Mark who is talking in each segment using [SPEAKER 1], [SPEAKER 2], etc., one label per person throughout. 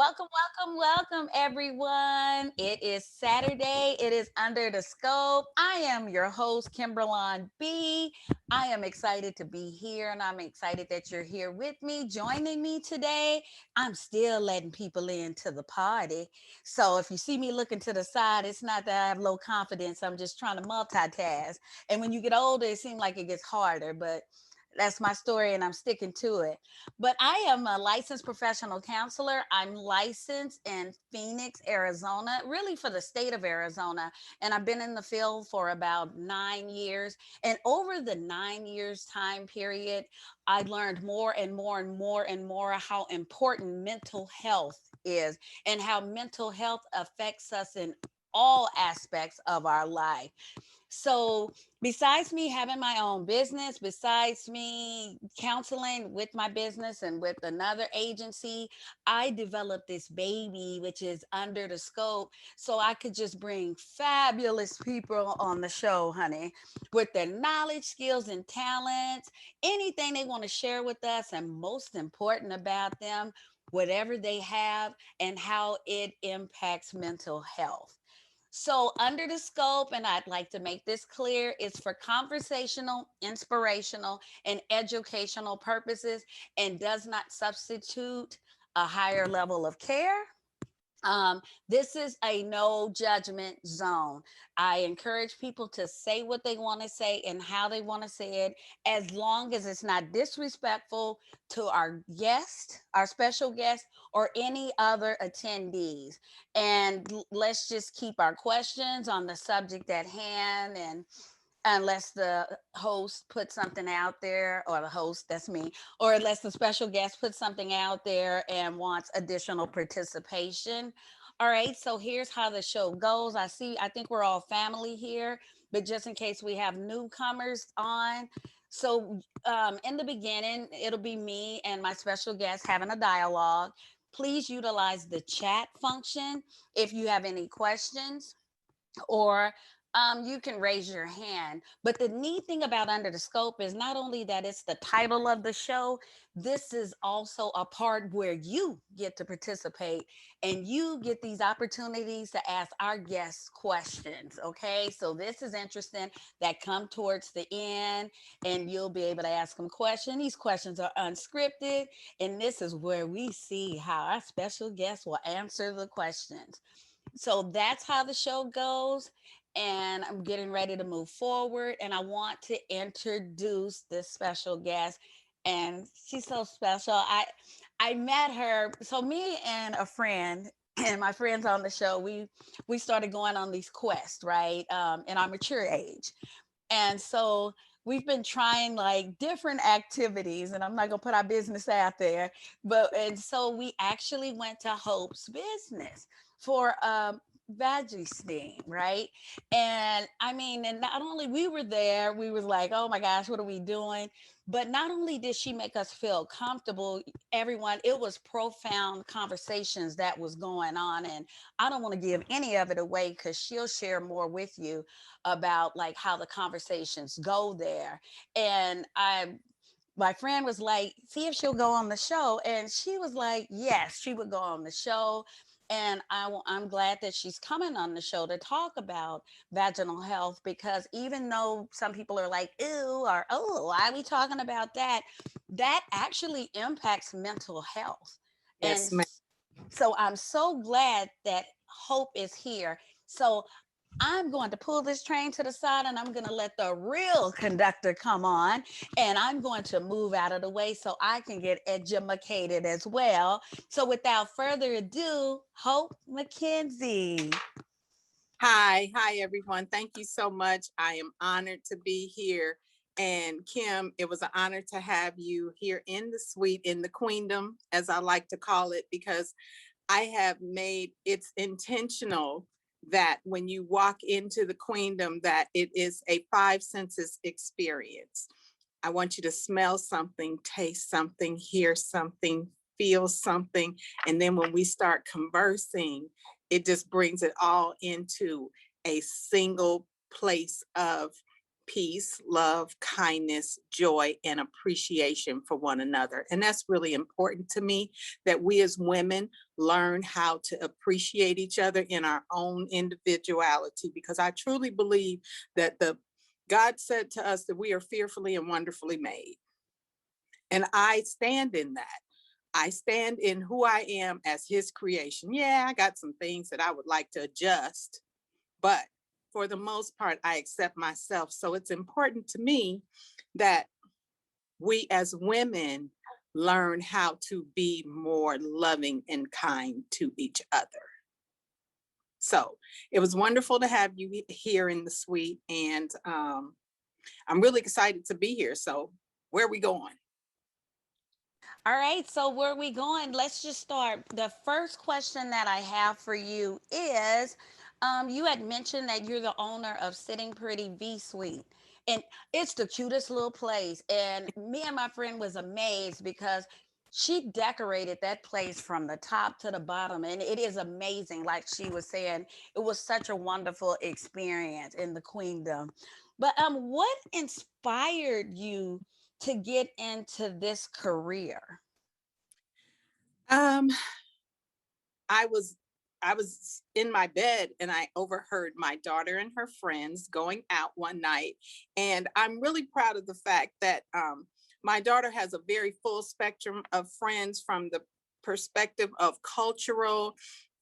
[SPEAKER 1] Welcome, welcome, welcome, everyone. It is Saturday. It is Under the Scope. I am your host, Kimberlon B. I am excited to be here, and I'm excited that you're here with me, joining me today. I'm still letting people into the party. So if you see me looking to the side, it's not that I have low confidence. I'm just trying to multitask. And when you get older, it seems like it gets harder, but that's my story and I'm sticking to it. But I am a licensed professional counselor. I'm licensed in Phoenix, Arizona, really for the state of Arizona. And I've been in the field for about 9 years. And over the 9 years time period, I learned more and more and more and more how important mental health is and how mental health affects us in all aspects of our life. So, besides me having my own business, besides me counseling with my business and with another agency, I developed this baby, which is Under the Scope, so I could just bring fabulous people on the show, honey, with their knowledge, skills, and talents, anything they want to share with us, and most important about them, whatever they have, and how it impacts mental health. So, under the scope, and I'd like to make this clear, is for conversational, inspirational, and educational purposes and does not substitute a higher level of care. This is a no judgment zone. I encourage people to say what they want to say and how they want to say it, as long as it's not disrespectful to our guest, our special guest, or any other attendees. And let's just keep our questions on the subject at hand, and unless the host puts something out there, or the host, that's me, or unless the special guest puts something out there and wants additional participation. All right, so here's how the show goes. I think we're all family here, but just in case we have newcomers on. So, in the beginning, it'll be me and my special guest having a dialogue. Please utilize the chat function if you have any questions, or you can raise your hand. But the neat thing about Under the Scope is not only that it's the title of the show, this is also a part where you get to participate and you get these opportunities to ask our guests questions. Okay, so this is interesting, that come towards the end, and you'll be able to ask them questions. These questions are unscripted, and this is where we see how our special guests will answer the questions. So that's how the show goes. And I'm getting ready to move forward. And I want to introduce this special guest. And she's so special. I met her. So me and a friend, and my friends on the show, we started going on these quests, right? In our mature age. And so we've been trying like different activities, and I'm not gonna put our business out there, but and so we actually went to Hope's business for veggie steam, right? And I mean, and not only we were there, we was like, oh my gosh, what are we doing? But not only did she make us feel comfortable, everyone, it was profound conversations that was going on. And I don't want to give any of it away because she'll share more with you about like how the conversations go there. And my friend was like, see if she'll go on the show. And she was like, yes, she would go on the show. And I'm glad that she's coming on the show to talk about vaginal health, because even though some people are like, ew, or oh, why are we talking about that? That actually impacts mental health. And
[SPEAKER 2] Yes, ma'am.
[SPEAKER 1] so I'm so glad that Hope is here. So I'm going to pull this train to the side and I'm going to let the real conductor come on, and I'm going to move out of the way so I can get educated as well. So without further ado, Hope McKenzie.
[SPEAKER 2] Hi, everyone. Thank you so much. I am honored to be here. And Kim, it was an honor to have you here in the suite, in the queendom, as I like to call it, because I have made it's intentional that when you walk into the queendom, that it is a five senses experience. I want you to smell something, taste something, hear something, feel something. And then when we start conversing, it just brings it all into a single place of peace, love, kindness, joy, and appreciation for one another. And that's really important to me, that we as women learn how to appreciate each other in our own individuality, because I truly believe that the God said to us that we are fearfully and wonderfully made. And I stand in that. I stand in who I am as his creation. Yeah, I got some things that I would like to adjust, but for the most part, I accept myself. So it's important to me that we as women learn how to be more loving and kind to each other. So it was wonderful to have you here in the suite, and I'm really excited to be here. So where are we going?
[SPEAKER 1] All right, so where are we going? Let's just start. The first question that I have for you is you had mentioned that you're the owner of Sitting Pretty V Suite. And it's the cutest little place. And me and my friend was amazed because she decorated that place from the top to the bottom. And it is amazing. Like she was saying, it was such a wonderful experience in the queendom. But what inspired you to get into this career?
[SPEAKER 2] Um, I was I was in my bed and I overheard my daughter and her friends going out one night. And I'm really proud of the fact that my daughter has a very full spectrum of friends, from the perspective of cultural,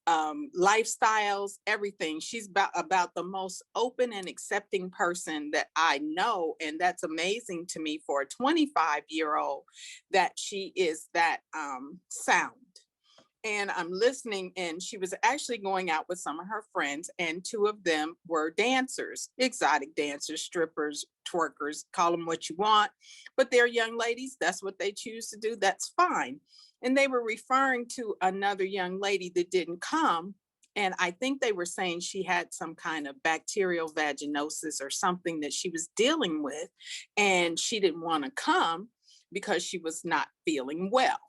[SPEAKER 2] lifestyles, everything. She's about the most open and accepting person that I know. And that's amazing to me for a 25-year-old, that she is that sound. And I'm listening, and she was actually going out with some of her friends, and two of them were dancers, exotic dancers, strippers, twerkers, call them what you want, but they're young ladies. That's what they choose to do. That's fine. And they were referring to another young lady that didn't come. And I think they were saying she had some kind of bacterial vaginosis or something that she was dealing with, and she didn't want to come because she was not feeling well.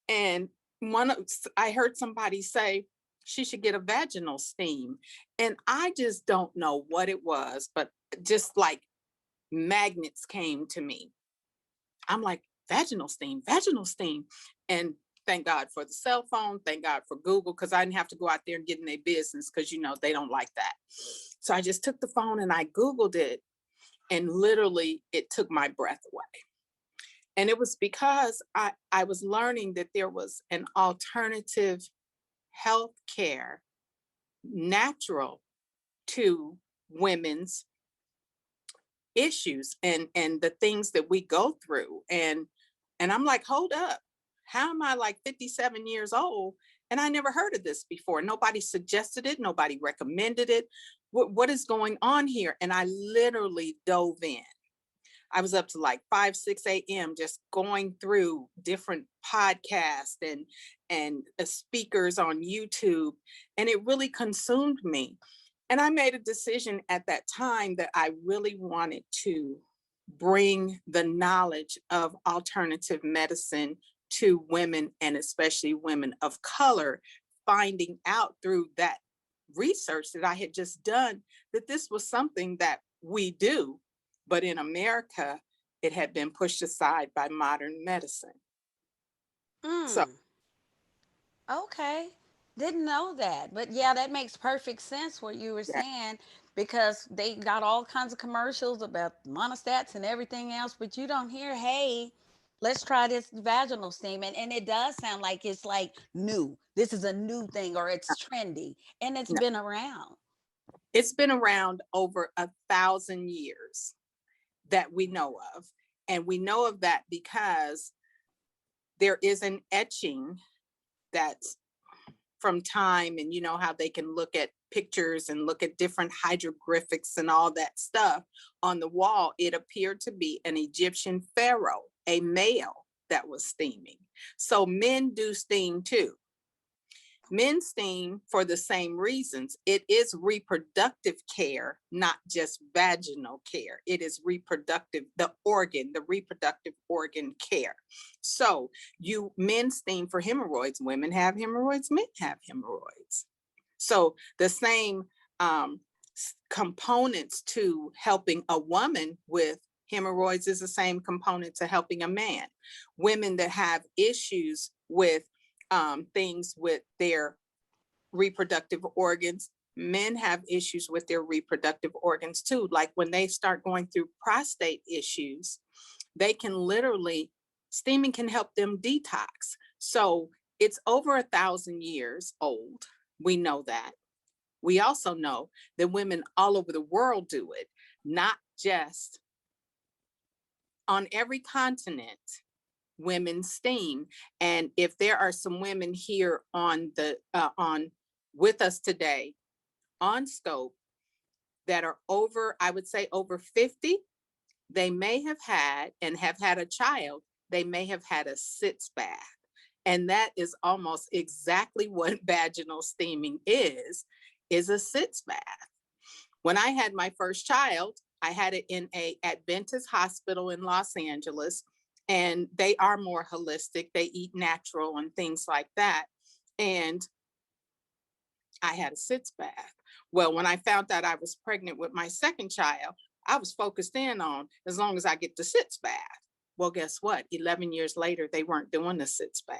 [SPEAKER 2] And I heard somebody say she should get a vaginal steam, and I just don't know what it was, but just like magnets came to me. I'm like, vaginal steam, vaginal steam. And thank God for the cell phone, thank God for Google, because I didn't have to go out there and get in their business, because they don't like that. So I just took the phone and I Googled it, and literally it took my breath away. And it was because I was learning that there was an alternative health care, natural to women's issues and the things that we go through. And I'm like, hold up, how am I like 57 years old and I never heard of this before? Nobody suggested it, nobody recommended it. What is going on here? And I literally dove in. I was up to like 5, 6 a.m. just going through different podcasts and speakers on YouTube, and it really consumed me. And I made a decision at that time that I really wanted to bring the knowledge of alternative medicine to women, and especially women of color, finding out through that research that I had just done that this was something that we do, but in America, it had been pushed aside by modern medicine. So,
[SPEAKER 1] Mm, okay. Didn't know that. But yeah, that makes perfect sense what you were
[SPEAKER 2] yeah,
[SPEAKER 1] saying because they got all kinds of commercials about monostats and everything else, but you don't hear, hey, let's try this vaginal steam. And it does sound like it's like new. This is a new thing or it's trendy and it's
[SPEAKER 2] no,
[SPEAKER 1] been around.
[SPEAKER 2] it's been around over 1,000 years that we know of. And we know of that because there is an etching that's from time, and you know how they can look at pictures and look at different hieroglyphics and all that stuff on the wall. It appeared to be an Egyptian pharaoh, a male that was steaming. So men do steam too. Men steam for the same reasons. It is reproductive care, not just vaginal care. It is reproductive, the reproductive organ care. So men steam for hemorrhoids. Women have hemorrhoids, men have hemorrhoids. So the same components to helping a woman with hemorrhoids is the same component to helping a man. Women that have issues with things with their reproductive organs, men have issues with their reproductive organs too. Like when they start going through prostate issues, they can literally, steaming can help them detox. So it's over 1,000 years old. We know that. We also know that women all over the world do it, not just on every continent. Women steam, and if there are some women here on the on with us today on Scope that are over, I would say over 50, they may have had and have had a child. They may have had a sitz bath, and that is almost exactly what vaginal steaming is a sitz bath. When I had my first child, I had it in a Adventist hospital in Los Angeles, and they are more holistic. They eat natural and things like that. And I had a sitz bath. Well, when I found out I was pregnant with my second child, I was focused in on as long as I get the sitz bath. Well, guess what? 11 years later, they weren't doing the sitz bath.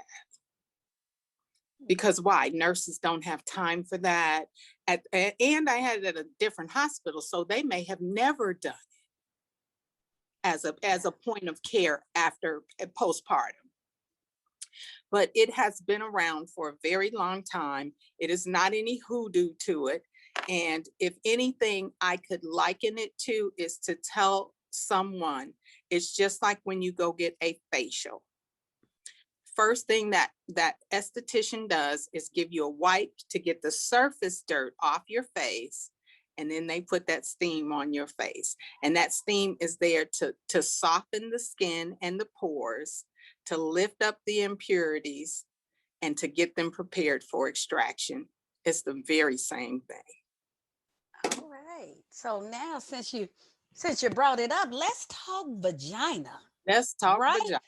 [SPEAKER 2] Because why? Nurses don't have time for that. And I had it at a different hospital, so they may have never done it as a point of care after postpartum. But it has been around for a very long time. It is not any hoodoo to it. And if anything I could liken it to is to tell someone, it's just like when you go get a facial. First thing that esthetician does is give you a wipe to get the surface dirt off your face, and then they put that steam on your face. And that steam is there to soften the skin and the pores, to lift up the impurities, and to get them prepared for extraction. It's the very same thing.
[SPEAKER 1] All right. So now since you brought it up, let's talk vagina.
[SPEAKER 2] Let's talk
[SPEAKER 1] Right?
[SPEAKER 2] vagina.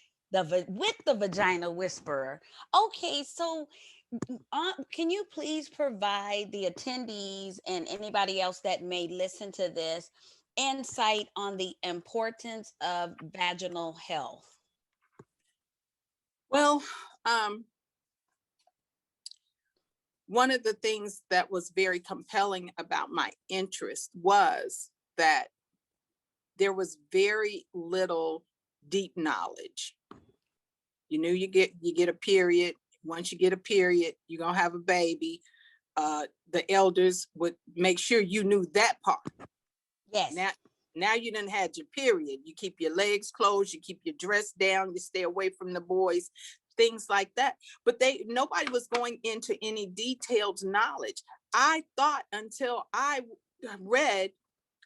[SPEAKER 1] With the vagina whisperer. Okay, so can you please provide the attendees and anybody else that may listen to this insight on the importance of vaginal health?
[SPEAKER 2] Well, one of the things that was very compelling about my interest was that there was very little deep knowledge. You knew you get a period. Once you get a period, you're gonna have a baby. The elders would make sure you knew that part.
[SPEAKER 1] Yes.
[SPEAKER 2] Now you done had your period. You keep your legs closed, you keep your dress down, you stay away from the boys, things like that. But nobody was going into any detailed knowledge. I thought until I read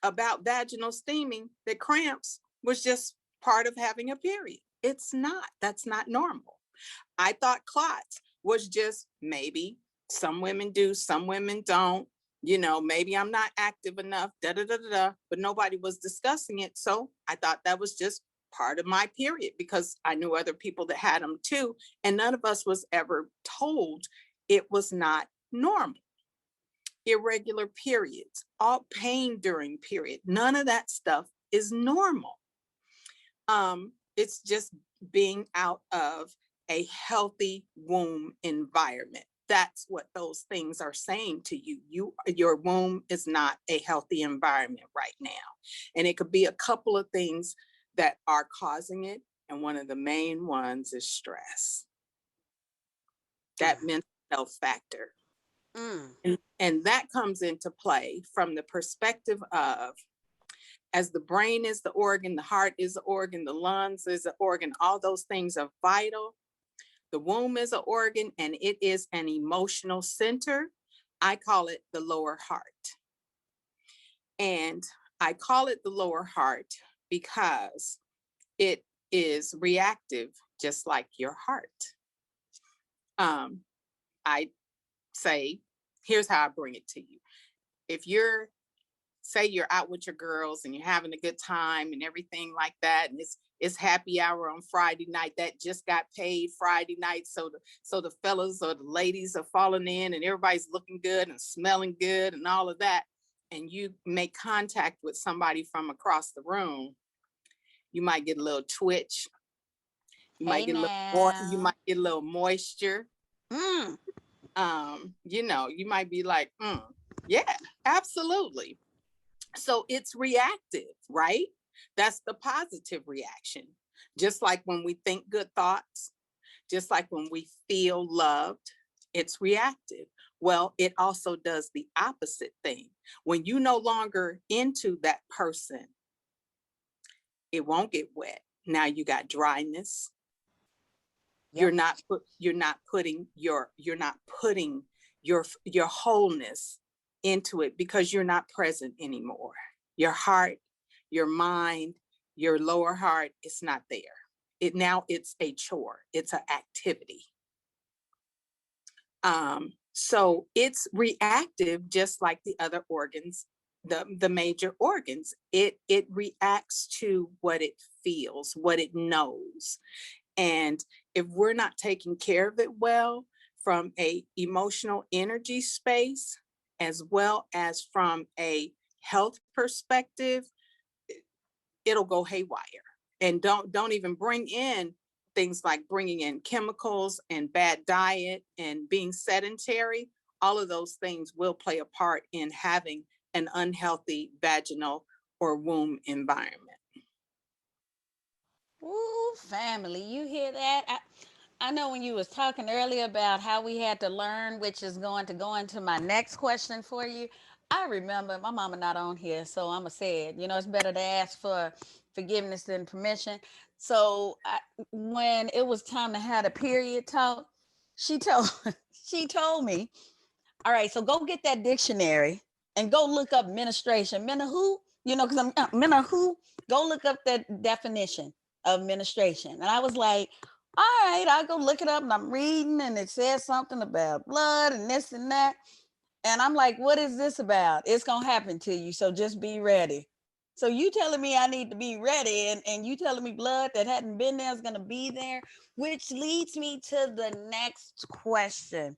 [SPEAKER 2] about vaginal steaming that cramps was just part of having a period. It's not. That's not normal. I thought clots was just maybe some women do, some women don't. You know, maybe I'm not active enough, da da da da da. But nobody was discussing it. So I thought that was just part of my period because I knew other people that had them too. And none of us was ever told it was not normal. Irregular periods, all pain during period, none of that stuff is normal. It's just being out of a healthy womb environment. That's what those things are saying to you. Your womb is not a healthy environment right now. And it could be a couple of things that are causing it. And one of the main ones is stress. That mental health factor. And that comes into play from the perspective of, as the brain is the organ, the heart is the organ, the lungs is the organ, all those things are vital. The womb is an organ and it is an emotional center. I call it the lower heart. And I call it the lower heart because it is reactive, just like your heart. I say, here's how I bring it to you. If say you're out with your girls and you're having a good time and everything like that, and it's happy hour on Friday night that just got paid Friday night, so the fellas or the ladies are falling in and everybody's looking good and smelling good and all of that, and you make contact with somebody from across the room, you might get a little twitch. You might
[SPEAKER 1] Hey
[SPEAKER 2] get a little more, you
[SPEAKER 1] now.
[SPEAKER 2] might get a little moisture.
[SPEAKER 1] Mm.
[SPEAKER 2] You might be like, yeah, absolutely. So it's reactive, right? That's the positive reaction. Just like when we think good thoughts, just like when we feel loved, it's reactive. Well, it also does the opposite thing. When you no longer into that person, it won't get wet. Now you got dryness.
[SPEAKER 1] Yep.
[SPEAKER 2] You're not putting your wholeness into it because you're not present anymore. Your heart, your mind, your lower heart, it's not there. It's a chore, it's an activity. So it's reactive, just like the other organs, the major organs. It reacts to what it feels, what it knows. And if we're not taking care of it well, from a emotional energy space, as well as from a health perspective, it'll go haywire. And don't even bring in things like bringing in chemicals and bad diet and being sedentary. All of those things will play a part in having an unhealthy vaginal or womb environment.
[SPEAKER 1] Ooh, family, you hear that? I know when you was talking earlier about how we had to learn, which is going to go into my next question for you. I remember my mama not on here, so I'ma say it. You know, it's better to ask for forgiveness than permission. So when it was time to have a period talk, she told she told me, "All right, so go get that dictionary and go look up menstruation. Men who? You know, because I'm men who? Go look up that definition of menstruation." And I was like, all right, I'll go look it up. And I'm reading, and it says something about blood and this and that. And I'm like, what is this about? It's gonna happen to you. So just be ready. So you telling me I need to be ready, and you telling me blood that hadn't been there is gonna be there, which leads me to the next question.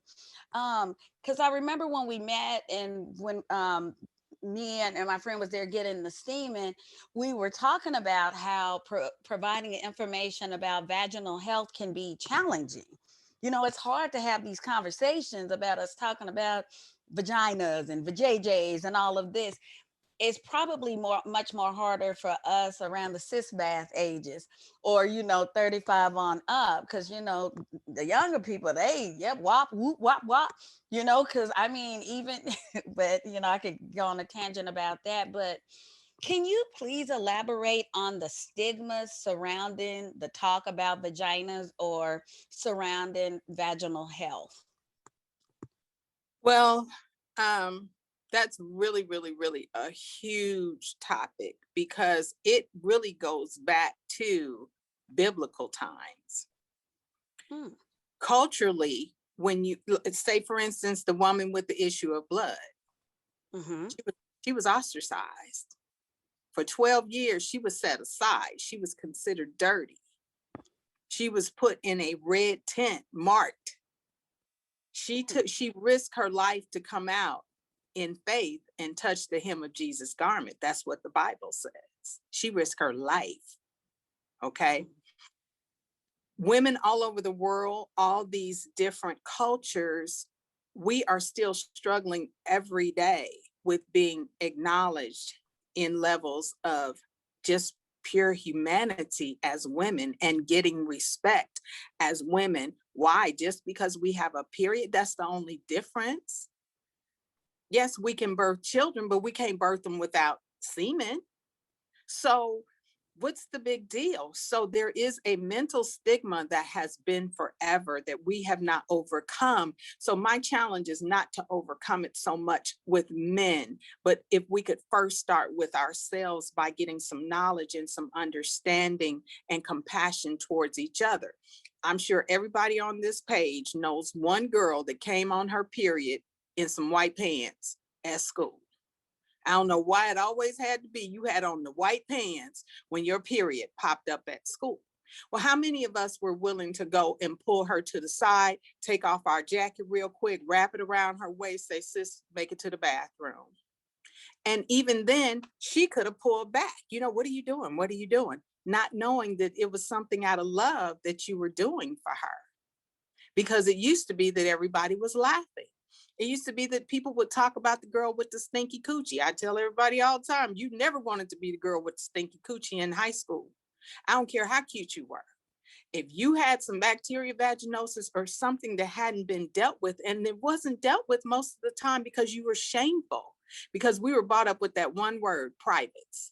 [SPEAKER 1] Because I remember when we met and when me and my friend was there getting the steaming, we were talking about how providing information about vaginal health can be challenging. You know, it's hard to have these conversations about us talking about vaginas and vajayjays and all of this. It's probably much more harder for us around the cis bath ages, or 35 on up, because the younger people, they yep, wop whoop wop wop, because I mean, even but I could go on a tangent about that. But can you please elaborate on the stigmas surrounding the talk about vaginas or surrounding vaginal health?
[SPEAKER 2] Well, that's really, really, really a huge topic because it really goes back to biblical times.
[SPEAKER 1] Hmm.
[SPEAKER 2] Culturally, when you say, for instance, the woman with the issue of blood,
[SPEAKER 1] Mm-hmm.
[SPEAKER 2] she was ostracized. For 12 years, she was set aside. She was considered dirty. She was put in a red tent marked. She risked her life to come out in faith and touch the hem of Jesus' garment. That's what the Bible says. She risked her life. Okay. Women all over the world, all these different cultures, we are still struggling every day with being acknowledged in levels of just pure humanity as women and getting respect as women. Why? Just because we have a period, that's the only difference. Yes, we can birth children, but we can't birth them without semen. So what's the big deal? So there is a mental stigma that has been forever that we have not overcome. So my challenge is not to overcome it so much with men, but if we could first start with ourselves by getting some knowledge and some understanding and compassion towards each other. I'm sure everybody on this page knows one girl that came on her period in some white pants at school. I don't know why it always had to be you had on the white pants when your period popped up at school. Well, how many of us were willing to go and pull her to the side, take off our jacket real quick, wrap it around her waist, say, sis, make it to the bathroom? And even then, she could have pulled back. What are you doing? What are you doing? Not knowing that it was something out of love that you were doing for her. Because it used to be that everybody was laughing. It used to be that people would talk about the girl with the stinky coochie. I tell everybody all the time, you never wanted to be the girl with the stinky coochie in high school. I don't care how cute you were. If you had some bacteria vaginosis or something that hadn't been dealt with, and it wasn't dealt with most of the time because you were shameful, because we were brought up with that one word, privates.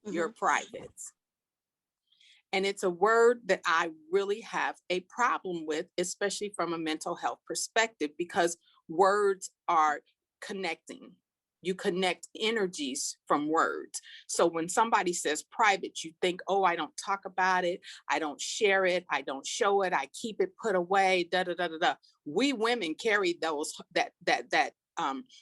[SPEAKER 2] Your privates. And it's a word that I really have a problem with, especially from a mental health perspective, because words are connecting. You connect energies from words. So when somebody says private, you think, oh, I don't talk about it. I don't share it. I don't show it. I keep it put away. Da da da da da. We women carry that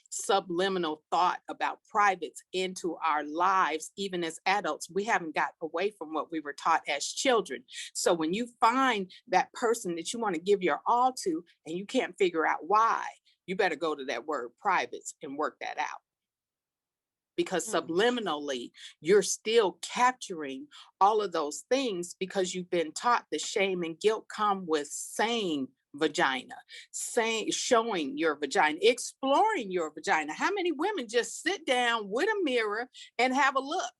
[SPEAKER 2] subliminal thought about privates into our lives, even as adults. We haven't got away from what we were taught as children. So when you find that person that you want to give your all to and you can't figure out why, you better go to that word privates and work that out. Because subliminally, you're still capturing all of those things because you've been taught the shame and guilt come with saying vagina, showing your vagina, exploring your vagina. How many women just sit down with a mirror and have a look?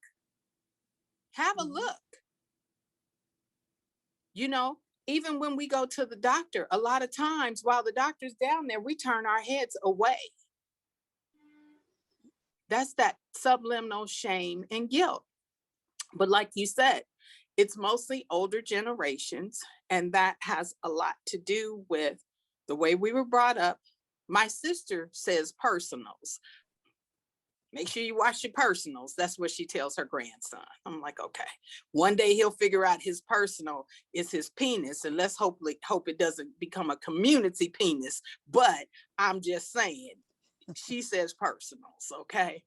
[SPEAKER 2] Have a look. Even when we go to the doctor, a lot of times while the doctor's down there, we turn our heads away. That's that subliminal shame and guilt. But like you said, it's mostly older generations, and that has a lot to do with the way we were brought up. My sister says personals. Make sure you watch your personals. That's what she tells her grandson. I'm like, okay, one day he'll figure out his personal is his penis, and let's hope it doesn't become a community penis. But I'm just saying, she says personals, okay?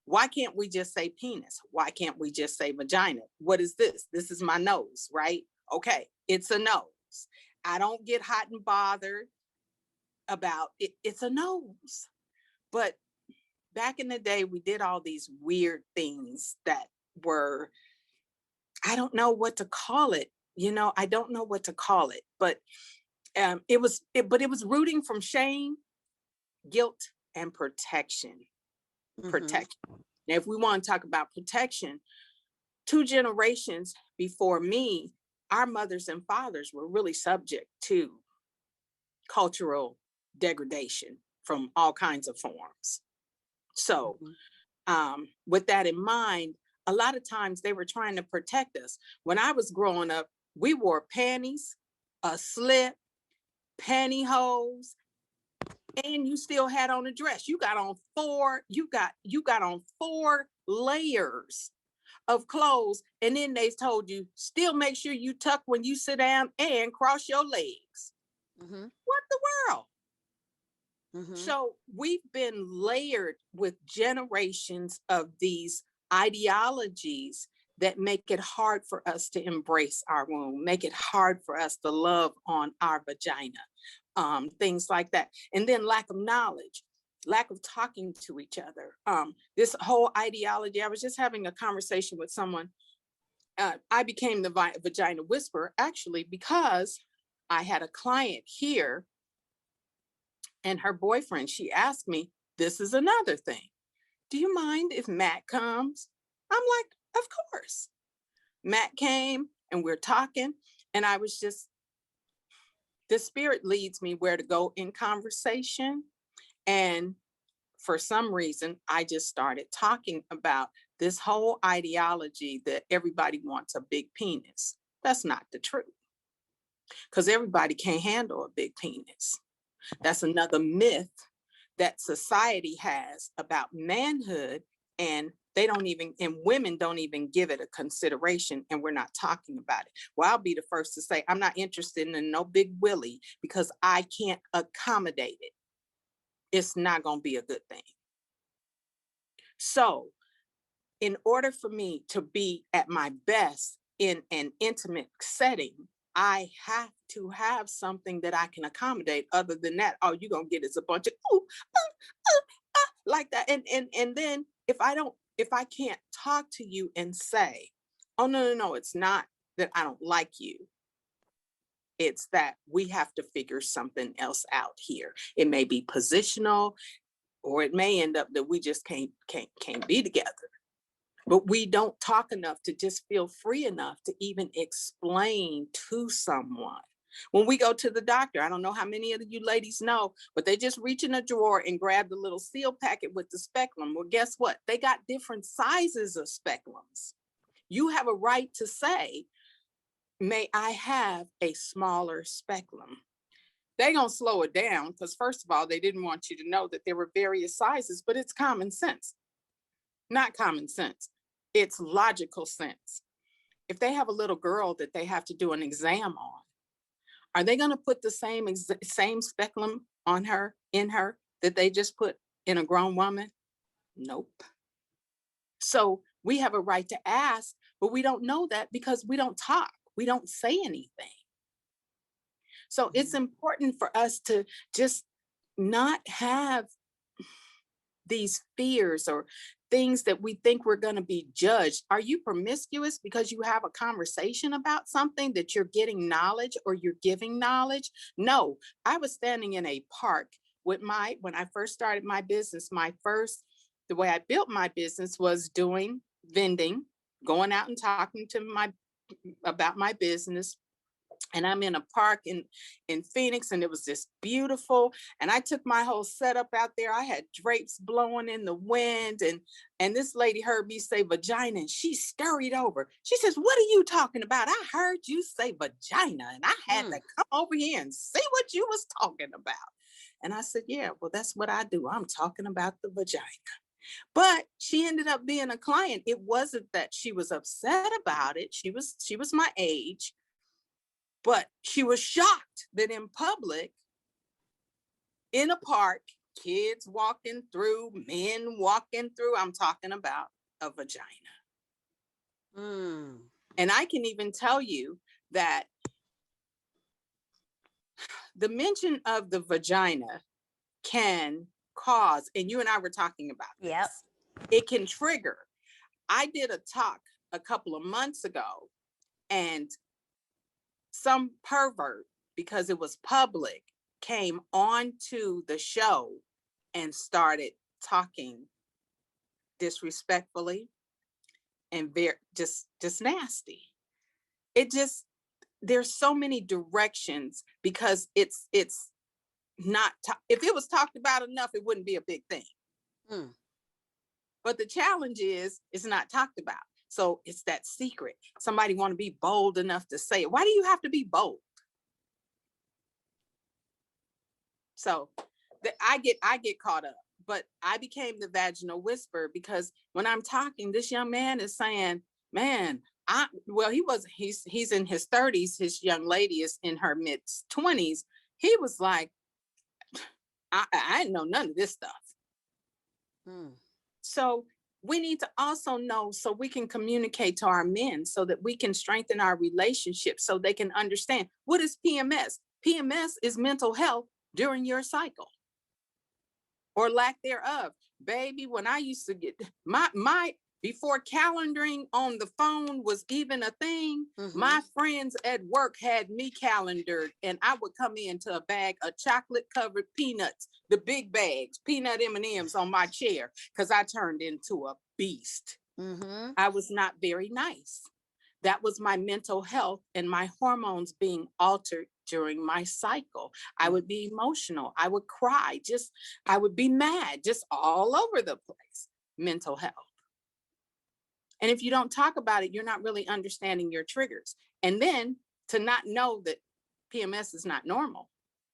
[SPEAKER 2] Why can't we just say penis? Why can't we just say vagina? What is this? This is my nose, right? Okay, it's a nose. I don't get hot and bothered about it. It's a nose. But back in the day, we did all these weird things that were, I don't know what to call it. I don't know what to call it, but it was rooting from shame, guilt, and protection. Protection. Now, if we want to talk about protection, 2 generations before me, our mothers and fathers were really subject to cultural degradation from all kinds of forms. So with that in mind, a lot of times they were trying to protect us. When I was growing up, we wore panties, a slip, pantyhose, and you still had on a dress. You got on 4 layers of clothes, and then they told you still make sure you tuck when you sit down and cross your legs. What the world? So we've been layered with generations of these ideologies that make it hard for us to embrace our womb, make it hard for us to love on our vagina, things like that. And then lack of knowledge, lack of talking to each other. This whole ideology, I was just having a conversation with someone. I became the vagina whisperer actually because I had a client here and her boyfriend, she asked me, this is another thing. Do you mind if Matt comes? I'm like, of course. Matt came and we're talking, and I was just, the spirit leads me where to go in conversation. And for some reason, I just started talking about this whole ideology that everybody wants a big penis. That's not the truth, because everybody can't handle a big penis. That's another myth that society has about manhood, and women don't even give it a consideration, and we're not talking about it. Well, I'll be the first to say I'm not interested in no big willy because I can't accommodate it. It's not going to be a good thing. So in order for me to be at my best in an intimate setting, I have to have something that I can accommodate. Other than that, all you're going to get is a bunch of, ooh, like that. And then if I can't talk to you and say, oh no, it's not that I don't like you. It's that we have to figure something else out here. It may be positional, or it may end up that we just can't be together. But we don't talk enough to just feel free enough to even explain to someone. When we go to the doctor, I don't know how many of you ladies know, but they just reach in a drawer and grab the little seal packet with the speculum. Well, guess what? They got different sizes of speculums. You have a right to say, may I have a smaller speculum? They're going to slow it down because, first of all, they didn't want you to know that there were various sizes, but it's common sense. Not common sense. It's logical sense. If they have a little girl that they have to do an exam on, are they going to put the same speculum on her, in her, that they just put in a grown woman? Nope. So we have a right to ask, but we don't know that because we don't talk. We don't say anything. So it's important for us to just not have these fears or things that we think we're going to be judged. Are you promiscuous because you have a conversation about something that you're getting knowledge or you're giving knowledge? No, I was standing in a park with when I first started my business, the way I built my business was doing vending, going out and talking to about my business. And I'm in a park in Phoenix, and it was just beautiful. And I took my whole setup out there. I had drapes blowing in the wind, and this lady heard me say vagina, and she scurried over. She says, "What are you talking about? I heard you say vagina, and I had to come over here and see what you was talking about." And I said, "Yeah, well, that's what I do. I'm talking about the vagina." But she ended up being a client. It wasn't that she was upset about it. She was my age. But she was shocked that in public, in a park, kids walking through, men walking through, I'm talking about a vagina. And I can even tell you that the mention of the vagina can cause, and you and I were talking about this, it can trigger. I did a talk a couple of months ago, and some pervert, because it was public, came onto the show and started talking disrespectfully and very just nasty. It just, there's so many directions because it's not if it was talked about enough, it wouldn't be a big thing. But the challenge is it's not talked about. So it's that secret. Somebody want to be bold enough to say it. Why do you have to be bold? So I get caught up, but I became the vaginal whisperer because when I'm talking, this young man is saying, man, he's in his 30s. His young lady is in her mid 20s. He was like, I didn't know none of this stuff. So we need to also know so we can communicate to our men so that we can strengthen our relationship so they can understand what is PMS. PMS is mental health during your cycle or lack thereof. Baby, when I used to get my before calendaring on the phone was even a thing, my friends at work had me calendared, and I would come into a bag of chocolate covered peanuts, the big bags, peanut M&Ms on my chair, because I turned into a beast. I was not very nice. That was my mental health and my hormones being altered during my cycle. I would be emotional. I would cry. I would be mad, just all over the place. Mental health. And if you don't talk about it, you're not really understanding your triggers. And then to not know that PMS is not normal.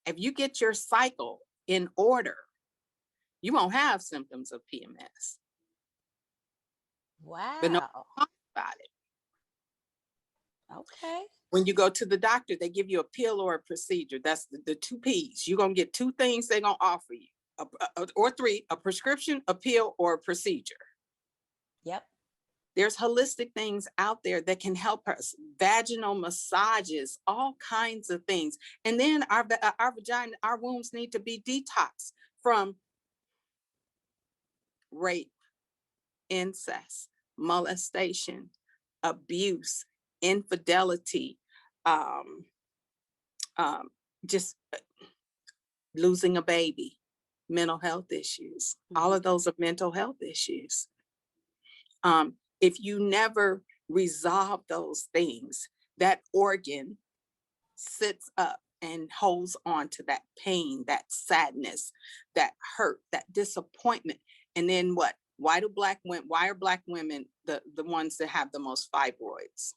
[SPEAKER 2] If you get your cycle in order, you won't have symptoms of PMS.
[SPEAKER 1] Wow.
[SPEAKER 2] But no talk about it.
[SPEAKER 1] Okay.
[SPEAKER 2] When you go to the doctor, they give you a pill or a procedure. That's the two P's. You're going to get two things they're going to offer you, or three, a prescription, a pill, or a procedure.
[SPEAKER 1] Yep.
[SPEAKER 2] There's holistic things out there that can help us. Vaginal massages, all kinds of things. And then our vagina, our wombs need to be detoxed from rape, incest, molestation, abuse, infidelity, um, um, just losing a baby, mental health issues. All
[SPEAKER 1] Mhm.
[SPEAKER 2] of those are mental health issues. If you never resolve those things, that organ sits up and holds on to that pain, that sadness, that hurt, that disappointment. And then what? Why are black women the ones that have the most fibroids?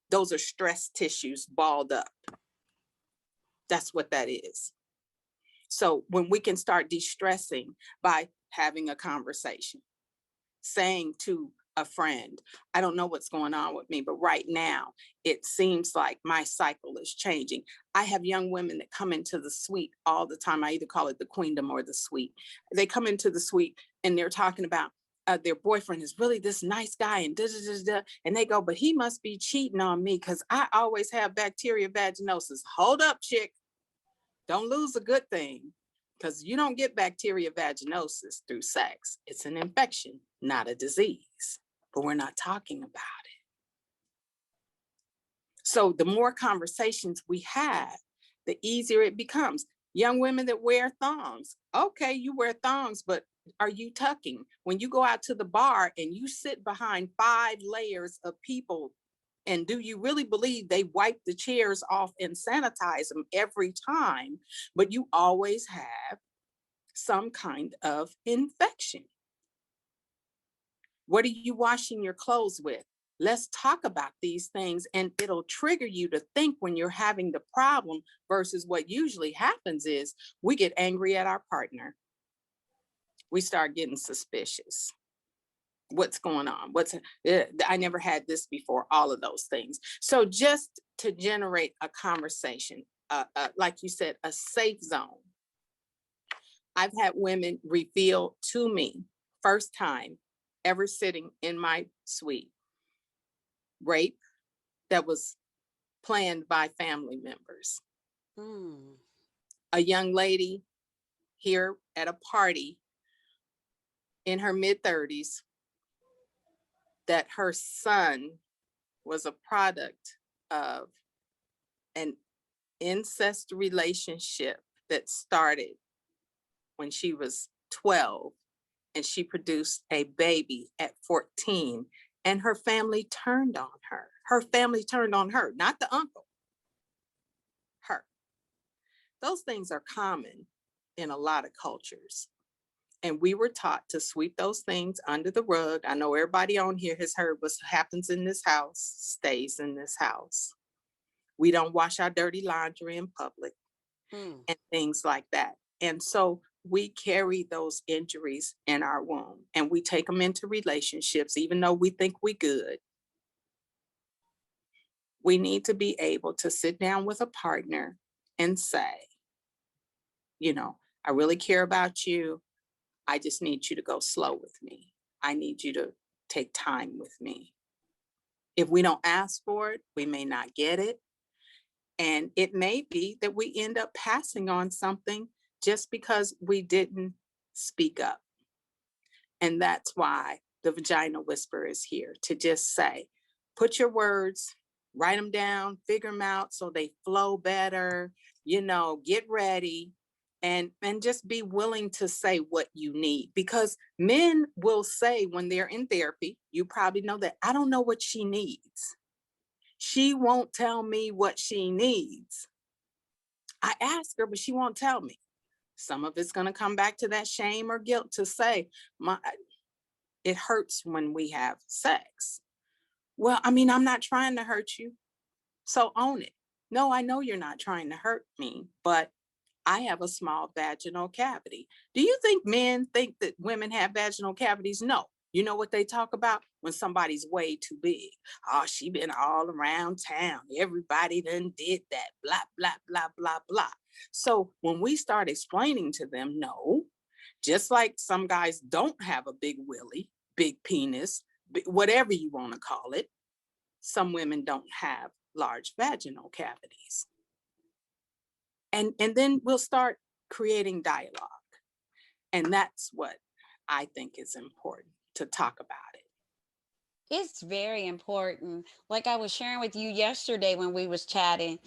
[SPEAKER 2] Those are stress tissues balled up. That's what that is. So when we can start de-stressing by having a conversation, saying to a friend, I don't know what's going on with me, but right now it seems like my cycle is changing. I have young women that come into the suite all the time. I either call it the queendom or the suite. They come into the suite and they're talking about their boyfriend is really this nice guy and da, da, da, da, and they go, but he must be cheating on me because I always have bacteria vaginosis. Hold up, chick. Don't lose a good thing, because you don't get bacteria vaginosis through sex. It's an infection, not a disease, but we're not talking about it. So the more conversations we have, the easier it becomes. Young women that wear thongs. Okay, you wear thongs, but are you tucking? When you go out to the bar and you sit behind 5 layers of people, and do you really believe they wipe the chairs off and sanitize them every time, but you always have some kind of infection? What are you washing your clothes with? Let's talk about these things, and it'll trigger you to think when you're having the problem, versus what usually happens is we get angry at our partner. We start getting suspicious. What's going on? I never had this before, all of those things. So just to generate a conversation, like you said, a safe zone. I've had women reveal to me, first time ever sitting in my suite, rape that was planned by family members.
[SPEAKER 1] Mm.
[SPEAKER 2] A young lady here at a party in her mid-30s, that her son was a product of an incest relationship that started when she was 12, and she produced a baby at 14, and her family turned on her. Her family turned on her, not the uncle, her. Those things are common in a lot of cultures. And we were taught to sweep those things under the rug. I know everybody on here has heard what happens in this house stays in this house. We don't wash our dirty laundry in public
[SPEAKER 1] Mm.
[SPEAKER 2] and things like that. And so we carry those injuries in our womb, and we take them into relationships, even though we think we good. We need to be able to sit down with a partner and say, you know, I really care about you. I just need you to go slow with me. I need you to take time with me. If we don't ask for it, we may not get it. And it may be that we end up passing on something just because we didn't speak up. And that's why the vagina whisper is here, to just say, put your words, write them down, figure them out so they flow better, get ready, and just be willing to say what you need, because men will say when they're in therapy, you probably know that, I don't know what she needs. She won't tell me what she needs. I ask her, but she won't tell me. Some of it's going to come back to that shame or guilt to say, it hurts when we have sex. Well, I mean, I'm not trying to hurt you. So own it. No, I know you're not trying to hurt me, but I have a small vaginal cavity. Do you think men think that women have vaginal cavities? No. You know what they talk about? When somebody's way too big. Oh, she been all around town. Everybody done did that. Blah, blah, blah, blah, blah. So when we start explaining to them, no, just like some guys don't have a big willy, big penis, whatever you want to call it, some women don't have large vaginal cavities. And then we'll start creating dialogue. And that's what I think it's important to talk about it.
[SPEAKER 1] It's very important. Like I was sharing with you yesterday when we was chatting,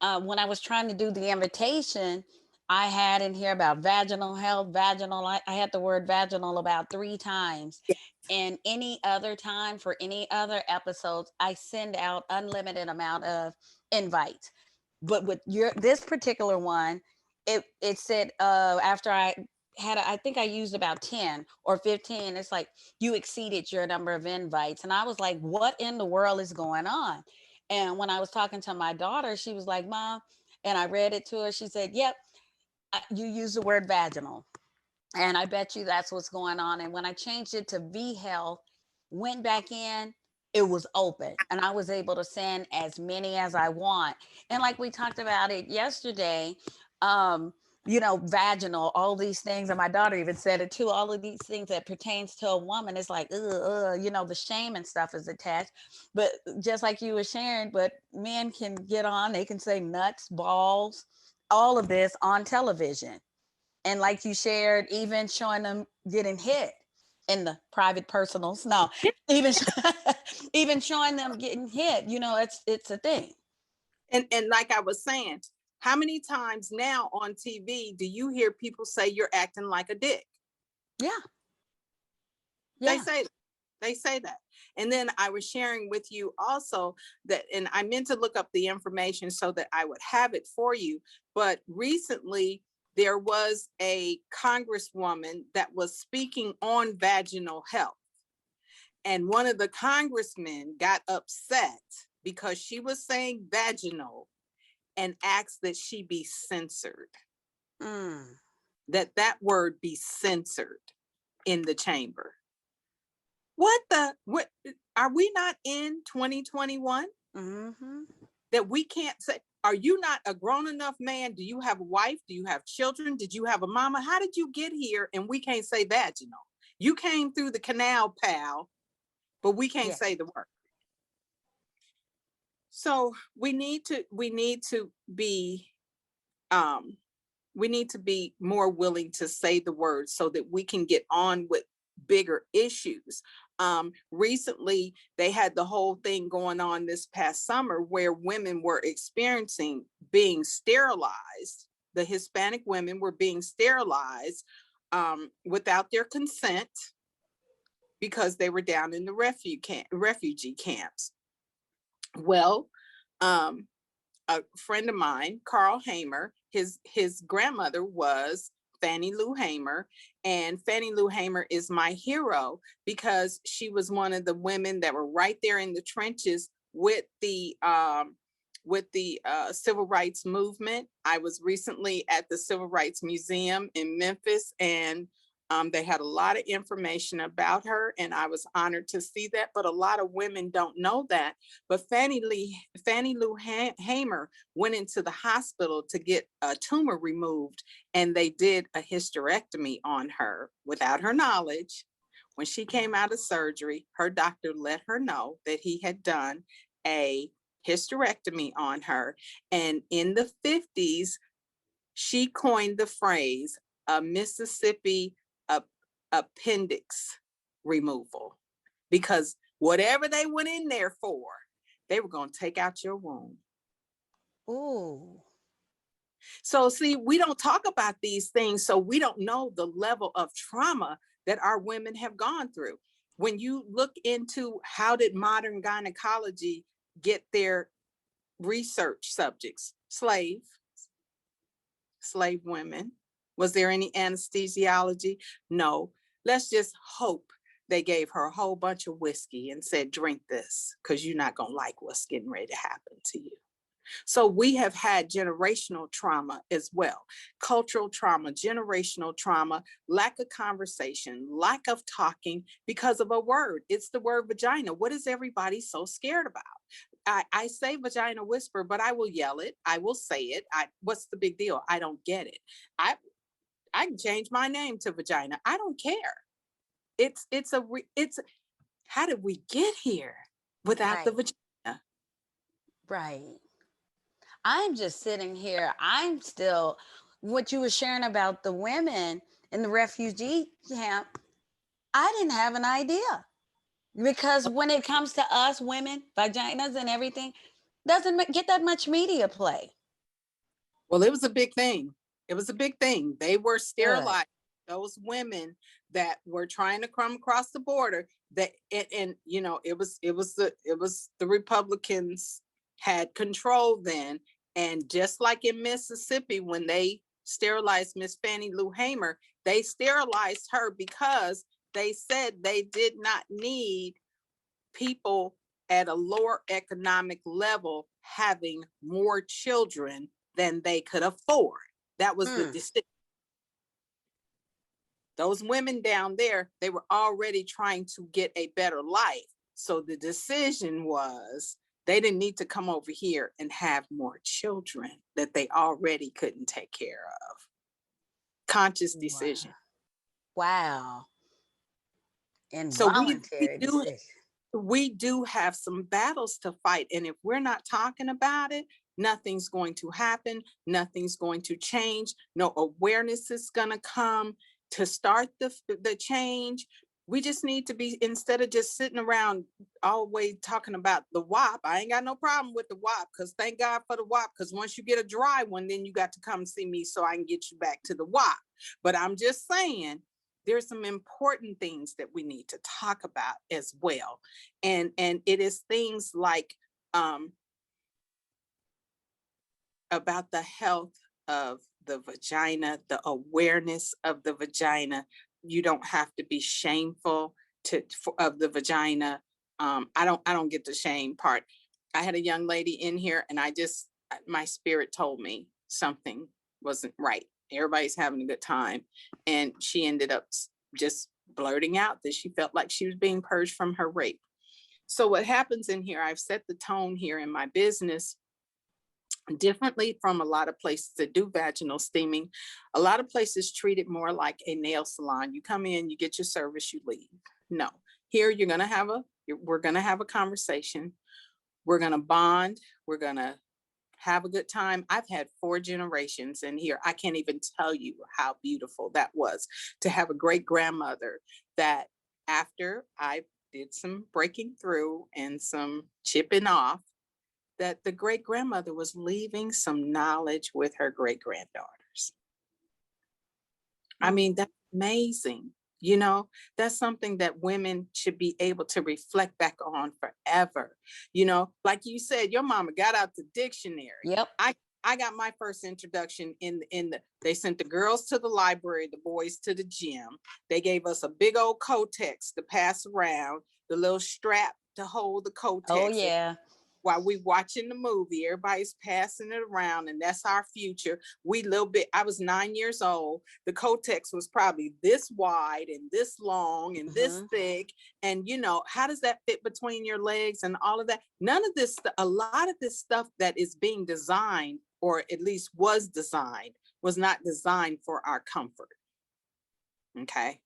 [SPEAKER 1] when I was trying to do the invitation, I had in here about vaginal health, vaginal. I had the word vaginal about 3 times.
[SPEAKER 2] Yeah.
[SPEAKER 1] And any other time for any other episodes, I send out unlimited amount of invites. But with your this particular one, it said after I had I think I used about 10 or 15. It's like you exceeded your number of invites. And I was like, what in the world is going on? And when I was talking to my daughter, she was like, Mom, and I read it to her. She said, yep, you use the word vaginal. And I bet you that's what's going on. And when I changed it to V Health, went back in, it was open and I was able to send as many as I want. And like we talked about it yesterday, um, vaginal, all these things. And my daughter even said it too. All of these things that pertains to a woman, it's like, the shame and stuff is attached. But just like you were sharing, but men can get on, they can say nuts, balls, all of this on television. And like you shared, even showing them getting hit in the private personals. No, even even showing them getting hit. It's a thing.
[SPEAKER 2] And like I was saying, how many times now on TV do you hear people say you're acting like a dick?
[SPEAKER 1] Yeah,
[SPEAKER 2] They
[SPEAKER 1] yeah.
[SPEAKER 2] say they say that. And then I was sharing with you also that, and I meant to look up the information so that I would have it for you. But recently, there was a congresswoman that was speaking on vaginal health. And one of the congressmen got upset because she was saying vaginal and asked that she be censored,
[SPEAKER 1] Mm.
[SPEAKER 2] that word be censored in the chamber. What are we not in 2021
[SPEAKER 1] Mm-hmm.
[SPEAKER 2] that we can't say, are you not a grown enough man? Do you have a wife? Do you have children? Did you have a mama? How did you get here? And we can't say vaginal. You came through the canal, pal, but we can't
[SPEAKER 1] Yeah.
[SPEAKER 2] say the word. So we need to be um we need to be more willing to say the word so that we can get on with bigger issues. Recently, they had the whole thing going on this past summer where women were experiencing being sterilized. The Hispanic women were being sterilized without their consent because they were down in the refugee camps. Well, um, a friend of mine, Carl Hamer, his grandmother was Fannie Lou Hamer, and Fannie Lou Hamer is my hero because she was one of the women that were right there in the trenches with the civil rights movement. I was recently at the Civil Rights Museum in Memphis, and they had a lot of information about her, and I was honored to see that. But a lot of women don't know that. But Fannie Lou Hamer went into the hospital to get a tumor removed, and they did a hysterectomy on her without her knowledge. When she came out of surgery, her doctor let her know that he had done a hysterectomy on her. And in the 50s, she coined the phrase a Mississippi appendix removal, because whatever they went in there for, they were going to take out your womb.
[SPEAKER 1] Ooh.
[SPEAKER 2] So, see, we don't talk about these things, so we don't know the level of trauma that our women have gone through. When you look into how did modern gynecology get their research subjects, slave women. Was there any anesthesiology? No. Let's just hope they gave her a whole bunch of whiskey and said, drink this because you're not going to like what's getting ready to happen to you. So we have had generational trauma as well, cultural trauma, generational trauma, lack of conversation, lack of talking because of a word. It's the word vagina. What is everybody so scared about? I say vagina whisper, but I will yell it. I will say it. What's the big deal? I don't get it. I I can change my name to vagina. I don't care. It's how did we get here without the
[SPEAKER 1] Right.
[SPEAKER 2] vagina?
[SPEAKER 1] Right. I'm just sitting here. I'm still what you were sharing about the women in the refugee camp. I didn't have an idea because when it comes to us women, vaginas and everything, doesn't get that much media play.
[SPEAKER 2] Well, it was a big thing. It was a big thing. They were
[SPEAKER 1] Good.
[SPEAKER 2] sterilized. Those women that were trying to come across the border, that and you know, it was the Republicans had control then. And just like in Mississippi, when they sterilized Miss Fannie Lou Hamer, they sterilized her because they said they did not need people at a lower economic level having more children than they could afford. That was the
[SPEAKER 1] Mm.
[SPEAKER 2] distinction. Those women down there, they were already trying to get a better life. So the decision was they didn't need to come over here and have more children that they already couldn't take care of. Conscious
[SPEAKER 1] Wow.
[SPEAKER 2] decision.
[SPEAKER 1] Wow.
[SPEAKER 2] So we
[SPEAKER 1] Involuntary
[SPEAKER 2] do
[SPEAKER 1] decision.
[SPEAKER 2] we do have some battles to fight. And if we're not talking about it, nothing's going to happen. Nothing's going to change. No awareness is going to come to start the change. We just need to be, instead of just sitting around always talking about the WAP. I ain't got no problem with the WAP, because thank God for the WAP, because once you get a dry one, then you got to come see me so I can get you back to the WAP. But I'm just saying, there's some important things that we need to talk about as well. And it is things like um, about the health of the vagina, the awareness of the vagina. You don't have to be shameful of the vagina. I don't get the shame part. I had a young lady in here, and my spirit told me something wasn't right. Everybody's having a good time, and she ended up just blurting out that she felt like she was being purged from her rape. So what happens in here, I've set the tone here in my business differently from a lot of places that do vaginal steaming. A lot of places treat it more like a nail salon. You come in, you get your service, you leave. No, here we're going to have a conversation. We're going to bond. We're going to have a good time. I've had 4 generations in here. I can't even tell you how beautiful that was to have a great grandmother that, after I did some breaking through and some chipping off, that the great grandmother was leaving some knowledge with her great granddaughters. I mean, that's amazing. You know, that's something that women should be able to reflect back on forever. You know, like you said, your mama got out the dictionary.
[SPEAKER 1] Yep.
[SPEAKER 2] I got my first introduction they sent the girls to the library, the boys to the gym. They gave us a big old Kotex to pass around, the little strap to hold the
[SPEAKER 1] Oh
[SPEAKER 2] Kotex.
[SPEAKER 1] yeah.
[SPEAKER 2] While we watching the movie, everybody's passing it around, and that's our future. I was 9 years old. The Kotex was probably this wide and this long and this thick. And you know, how does that fit between your legs and all of that? None of this, a lot of this stuff that is being designed, or at least was designed, was not designed for our comfort. Okay.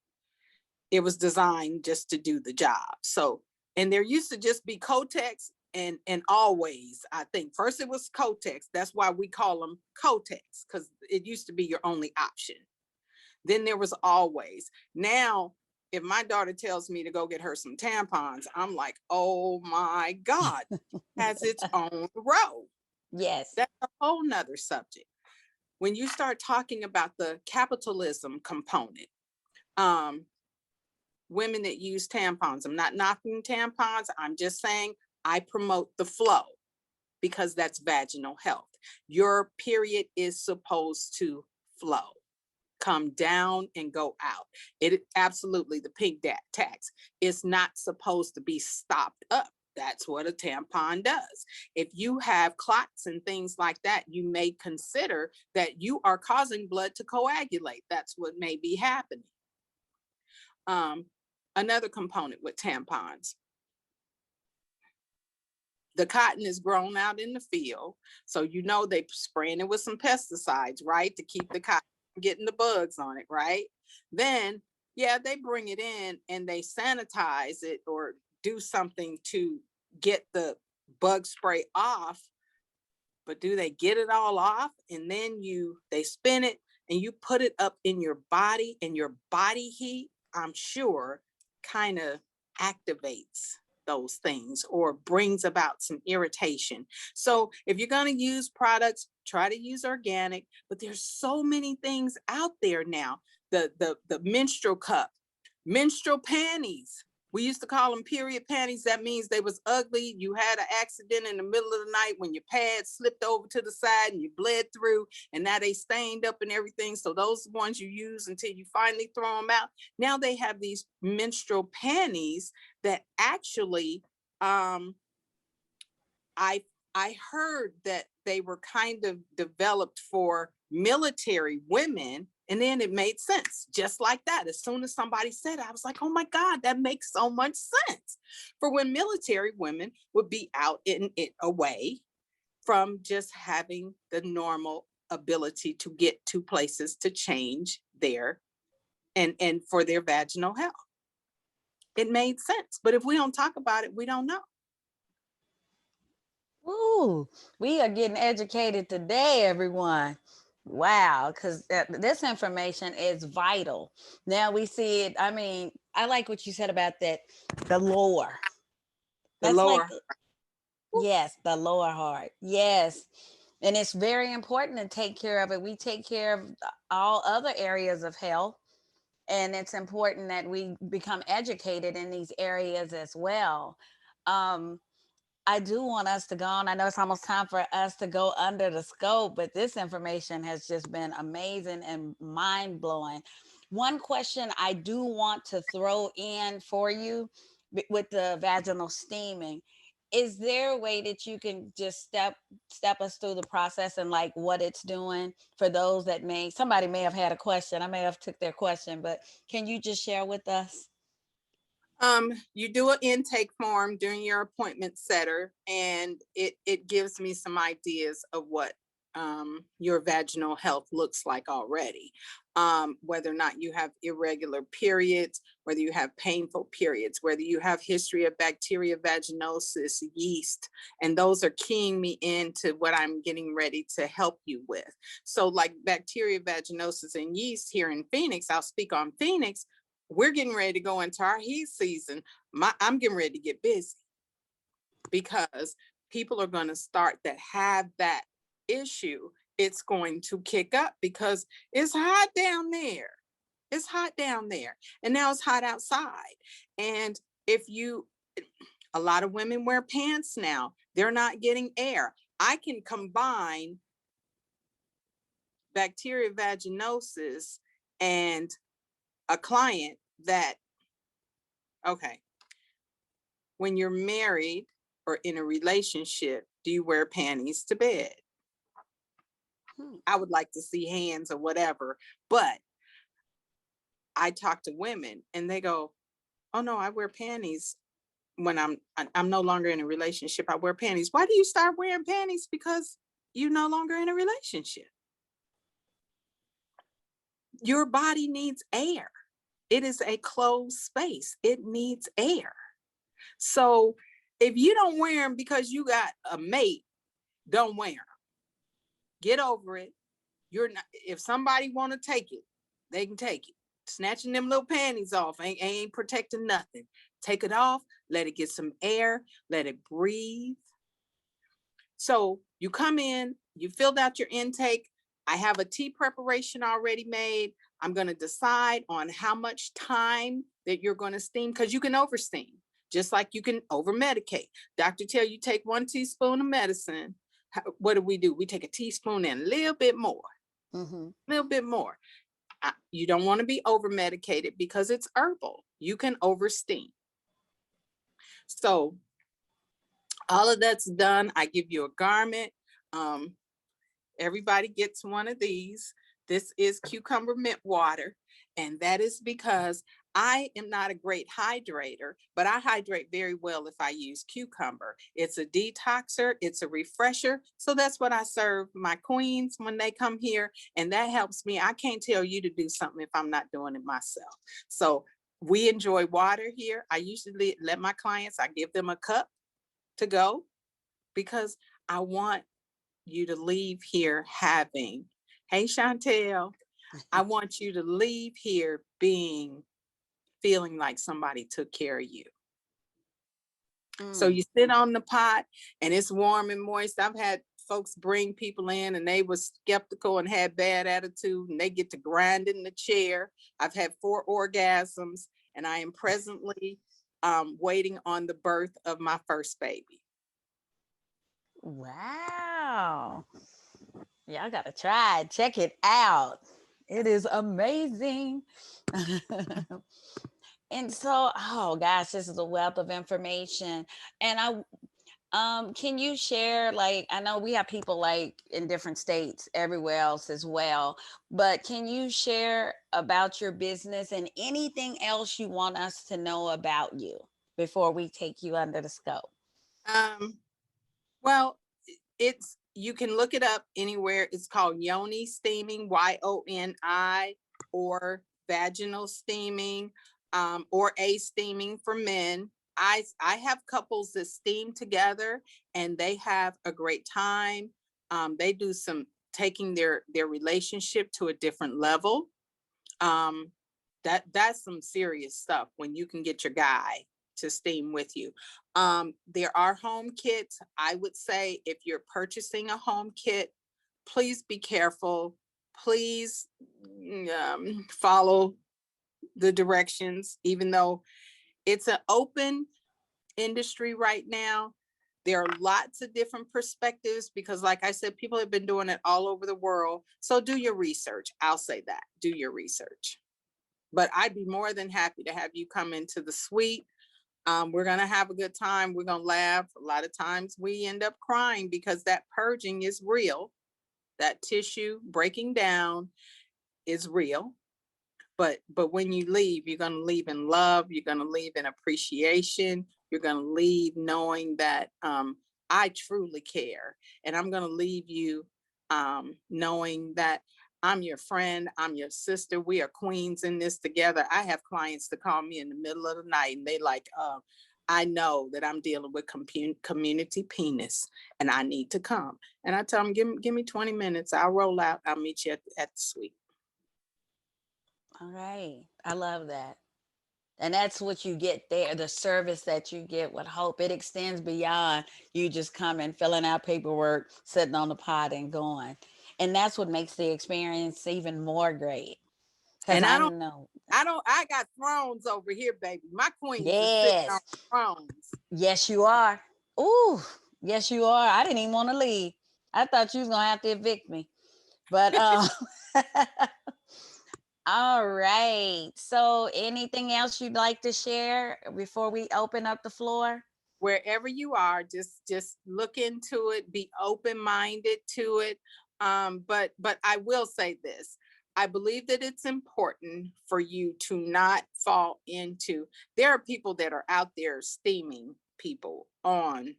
[SPEAKER 2] It was designed just to do the job. So, and there used to just be Kotex and always. I think first it was Kotex. That's why we call them Kotex, because it used to be your only option. Then there was always. Now, if my daughter tells me to go get her some tampons, I'm like, oh my God, has its own row.
[SPEAKER 1] Yes.
[SPEAKER 2] That's a whole nother subject. When you start talking about the capitalism component, women that use tampons, I'm not knocking tampons. I'm just saying I promote the flow because that's vaginal health. Your period is supposed to flow, come down and go out. It absolutely, the pink tax is not supposed to be stopped up. That's what a tampon does. If you have clots and things like that, you may consider that you are causing blood to coagulate. That's what may be happening. Another component with tampons, the cotton is grown out in the field. So, you know, they spraying it with some pesticides, right? To keep the cotton from getting the bugs on it, right? Then, yeah, they bring it in and they sanitize it or do something to get the bug spray off. But do they get it all off? And then they spin it and you put it up in your body, and your body heat, I'm sure, kind of activates those things or brings about some irritation. So if you're going to use products, try to use organic, but there's so many things out there now. The menstrual cup, menstrual panties. We used to call them period panties. That means they was ugly. You had an accident in the middle of the night when your pad slipped over to the side and you bled through, and now they stained up and everything. So those ones you use until you finally throw them out. Now they have these menstrual panties that actually, I I heard that they were kind of developed for military women, and then it made sense just like that. As soon as somebody said it, I was like, oh my God, that makes so much sense for when military women would be out in it away from just having the normal ability to get to places to change their and for their vaginal health. It made sense. But if we don't talk about it, we don't know.
[SPEAKER 1] Ooh, we are getting educated today, everyone. Wow, because this information is vital. Now we see it. I mean, I like what you said about that, the lower.
[SPEAKER 2] The
[SPEAKER 1] That's like,
[SPEAKER 2] lower.
[SPEAKER 1] yes, the lower heart. Yes. And it's very important to take care of it. We take care of all other areas of health. And it's important that we become educated in these areas as well. Um, I do want us to go on. I know it's almost time for us to go under the scope, but this information has just been amazing and mind blowing. One question I do want to throw in for you with the vaginal steaming, is there a way that you can just step us through the process and like what it's doing for those that somebody may have had a question. I may have took their question, but can you just share with us?
[SPEAKER 2] You do an intake form during your appointment setter, and it gives me some ideas of what your vaginal health looks like already. Whether or not you have irregular periods, whether you have painful periods, whether you have history of bacteria vaginosis, yeast, and those are keying me into what I'm getting ready to help you with. So, like bacteria vaginosis and yeast here in Phoenix, I'll speak on Phoenix. We're getting ready to go into our heat season. I'm getting ready to get busy because people are going to start that have that issue. It's going to kick up because it's hot down there. It's hot down there. And now it's hot outside. And if you, a lot of women wear pants now, they're not getting air. I can combine bacteria vaginosis and a client that, okay, when you're married or in a relationship, do you wear panties to bed? I would like to see hands or whatever, but I talk to women and they go, "Oh no, I wear panties when I'm no longer in a relationship. I wear panties." Why do you start wearing panties? Because you're no longer in a relationship. Your body needs air. It is a closed space. It needs air. So if you don't wear them because you got a mate, don't wear them. Get over it. You're not. If somebody want to take it, they can take it. Snatching them little panties off ain't protecting nothing. Take it off. Let it get some air. Let it breathe. So you come in. You filled out your intake. I have a tea preparation already made. I'm going to decide on how much time that you're going to steam, because you can oversteam, just like you can over medicate. Doctor tell you take 1 teaspoon of medicine. What do? We take a teaspoon and a little bit more.
[SPEAKER 1] Mm-hmm.
[SPEAKER 2] A little bit more. You don't want to be over medicated because it's herbal. You can oversteam. So all of that's done. I give you a garment. Um, Everybody gets one of these. This is cucumber mint water. And that is because I am not a great hydrator, but I hydrate very well if I use cucumber. It's a detoxer, it's a refresher. So that's what I serve my queens when they come here. And that helps me. I can't tell you to do something if I'm not doing it myself. So we enjoy water here. I usually let my clients, I give them a cup to go because I want you to leave here having, hey, Chantel, I want you to leave here being feeling like somebody took care of you. So
[SPEAKER 1] Mm.
[SPEAKER 2] you sit on the pot and it's warm and moist. I've had folks bring people in and they were skeptical and had bad attitude and they get to grind in the chair. I've had 4 orgasms and I am presently waiting on the birth of my first baby.
[SPEAKER 1] Wow. Y'all gotta try it. Check it out. It is amazing. And so, oh gosh, this is a wealth of information. And can you share, like, I know we have people like in different states everywhere else as well, but can you share about your business and anything else you want us to know about you before we take you under the scope?
[SPEAKER 2] Um, well, it's you can look it up anywhere. It's called yoni steaming, YONI, or vaginal steaming, or a steaming for men. I have couples that steam together and they have a great time. They do some taking their relationship to a different level. Um, that's some serious stuff when you can get your guy to steam with you. There are home kits. I would say if you're purchasing a home kit, please be careful. Please follow the directions, even though it's an open industry right now. There are lots of different perspectives because, like I said, people have been doing it all over the world. So do your research. I'll say that. Do your research. But I'd be more than happy to have you come into the suite. We're going to have a good time. We're going to laugh. A lot of times we end up crying because that purging is real. That tissue breaking down is real. But when you leave, you're going to leave in love. You're going to leave in appreciation. You're going to leave knowing that I truly care. And I'm going to leave you knowing that I'm your friend. I'm your sister. We are queens in this together. I have clients that call me in the middle of the night and they like, I know that I'm dealing with community penis and I need to come. And I tell them, give me 20 minutes. I'll roll out. I'll meet you at the suite.
[SPEAKER 1] All right. I love that. And that's what you get there, the service that you get with Hope. It extends beyond you just coming, filling out paperwork, sitting on the pot and going. And that's what makes the experience even more great. Because
[SPEAKER 2] And
[SPEAKER 1] I know,
[SPEAKER 2] I got thrones over here, baby. My queens are sitting on
[SPEAKER 1] yes,
[SPEAKER 2] thrones.
[SPEAKER 1] yes, you are. Ooh, yes, you are. I didn't even want to leave. I thought you was going to have to evict me. But, all right. So, anything else you'd like to share before we open up the floor?
[SPEAKER 2] Wherever you are, just look into it, be open-minded to it. But I will say this. I believe that it's important for you to not fall into, there are people that are out there steaming people on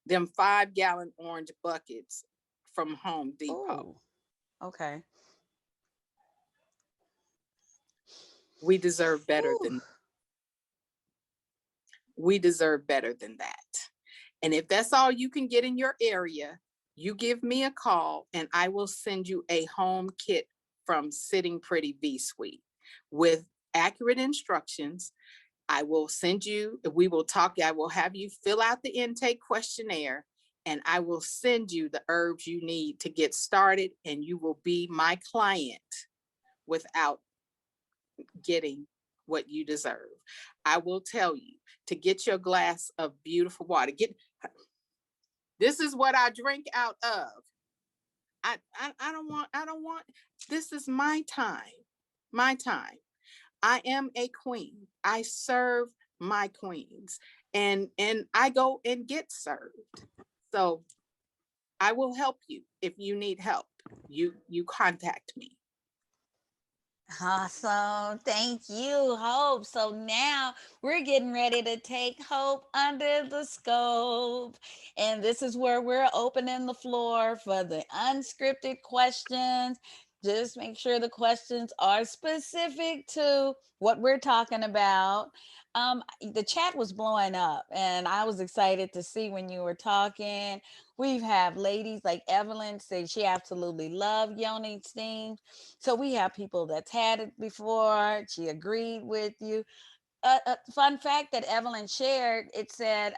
[SPEAKER 2] them 5-gallon orange buckets from Home Depot.
[SPEAKER 1] Oh, okay.
[SPEAKER 2] We deserve better
[SPEAKER 1] Ooh.
[SPEAKER 2] than we deserve better than that. And if that's all you can get in your area, you give me a call and I will send you a home kit from Sitting Pretty V Suite with accurate instructions. I will send you, we will talk, I will have you fill out the intake questionnaire and I will send you the herbs you need to get started and you will be my client without getting what you deserve. I will tell you to get your glass of beautiful water. This is what I drink out of. I don't want, this is my time. My time. I am a queen. I serve my queens and I go and get served. So I will help you if you need help. You contact me.
[SPEAKER 1] Awesome. Thank you, Hope. So now we're getting ready to take Hope under the scope. And this is where we're opening the floor for the unscripted questions. Just make sure the questions are specific to what we're talking about. The chat was blowing up, and I was excited to see when you were talking. We have ladies like Evelyn say she absolutely loved Yoni Steam. So we have people that's had it before. She agreed with you. a fun fact that Evelyn shared, it said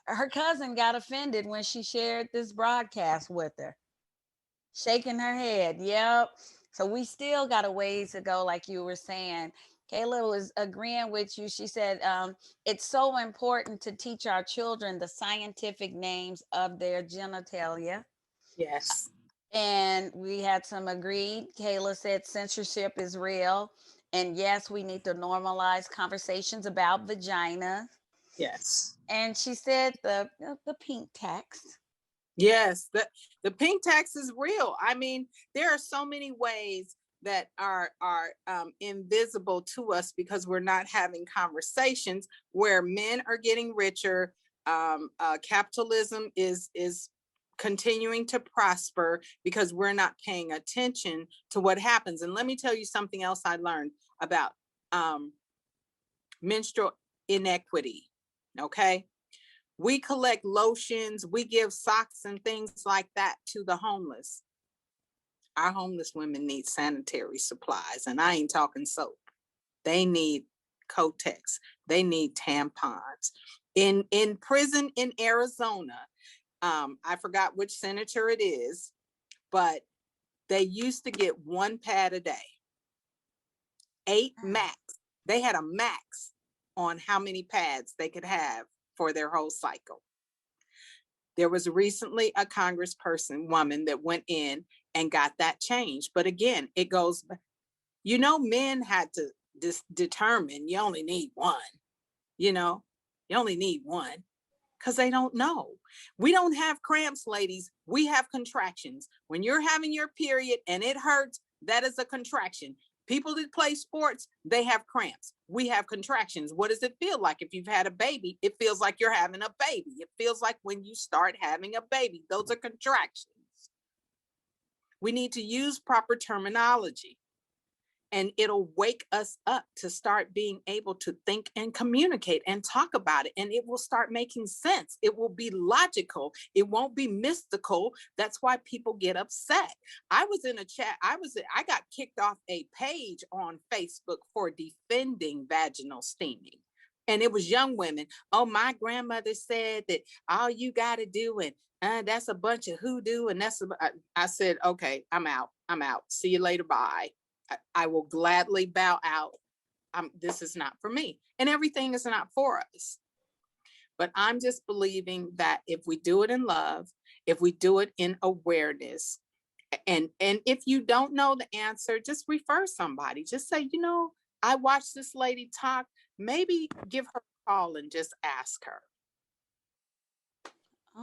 [SPEAKER 1] her cousin got offended when she shared this broadcast with her, shaking her head. Yep. So we still got a ways to go, like you were saying. Kayla was agreeing with you. She said it's so important to teach our children the scientific names of their genitalia.
[SPEAKER 2] Yes.
[SPEAKER 1] And we had some agreed. Kayla said censorship is real. And yes, we need to normalize conversations about vagina.
[SPEAKER 2] Yes.
[SPEAKER 1] And she said the pink text.
[SPEAKER 2] Yes, the pink tax is real. I mean, there are so many ways that are invisible to us because we're not having conversations where men are getting richer. Capitalism is continuing to prosper because we're not paying attention to what happens. And let me tell you something else I learned about menstrual inequity. Okay, we collect lotions, we give socks and things like that to the homeless. Our homeless women need sanitary supplies, and I ain't talking soap. They need Kotex. They need tampons. In prison in Arizona, I forgot which senator it is, but they used to get one pad a day, 8 max. They had a max on how many pads they could have for their whole cycle. There was recently a congressperson woman that went in and got that changed. But again, it goes, men had to determine you only need one, you know, you only need one because they don't know. We don't have cramps, ladies. We have contractions. When you're having your period and it hurts, that is a contraction. People that play sports, they have cramps. We have contractions. What does it feel like if you've had a baby? It feels like you're having a baby. It feels like when you start having a baby. Those are contractions. We need to use proper terminology, and it'll wake us up to start being able to think and communicate and talk about it. And it will start making sense. It will be logical. It won't be mystical. That's why people get upset. I was in a chat. I got kicked off a page on Facebook for defending vaginal steaming. And it was young women. Oh, my grandmother said that all you got to do, and that's a bunch of hoodoo. And I said, okay, I'm out. I'm out. See you later. Bye. I will gladly bow out. This is not for me. And everything is not for us. But I'm just believing that if we do it in love, if we do it in awareness, and if you don't know the answer, just refer somebody. Just say, I watched this lady talk. Maybe give her a call and just ask her.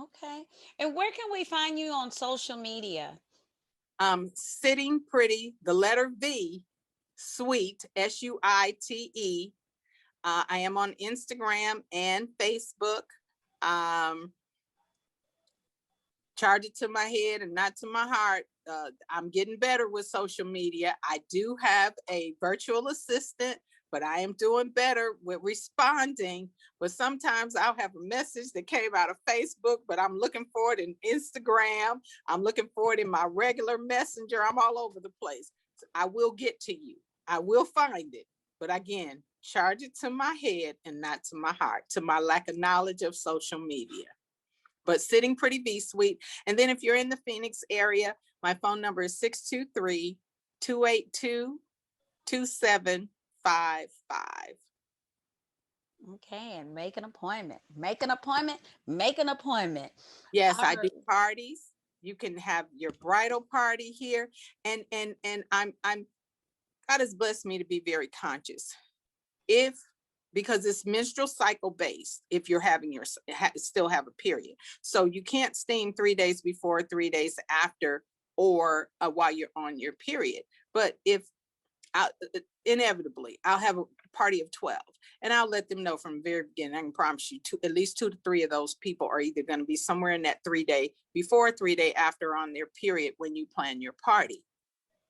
[SPEAKER 1] Okay. And where can we find you on social media?
[SPEAKER 2] Sitting Pretty, the letter V, Sweet, SUITE. I am on Instagram and Facebook. Charge it to my head and not to my heart. I'm getting better with social media. I do have a virtual assistant, but I am doing better with responding. But sometimes I'll have a message that came out of Facebook, but I'm looking for it in Instagram. I'm looking for it in my regular messenger. I'm all over the place. I will get to you. I will find it. But again, charge it to my head and not to my heart, to my lack of knowledge of social media. But Sitting Pretty B Sweet. And then if you're in the Phoenix area, my phone number is 623-282-2755.
[SPEAKER 1] Okay, and make an appointment. Make an appointment. Make an appointment.
[SPEAKER 2] Yes,
[SPEAKER 1] All
[SPEAKER 2] I do
[SPEAKER 1] right.
[SPEAKER 2] parties. You can have your bridal party here. And I'm God has blessed me to be very conscious. Because it's menstrual cycle based, if you're having still have a period, so you can't steam 3 days before, 3 days after, or while you're on your period. But if inevitably I'll have a party of 12, and I'll let them know from the very beginning. I can promise you at least 2 to 3 of those people are either going to be somewhere in that 3 day before, 3 day after on their period when you plan your party.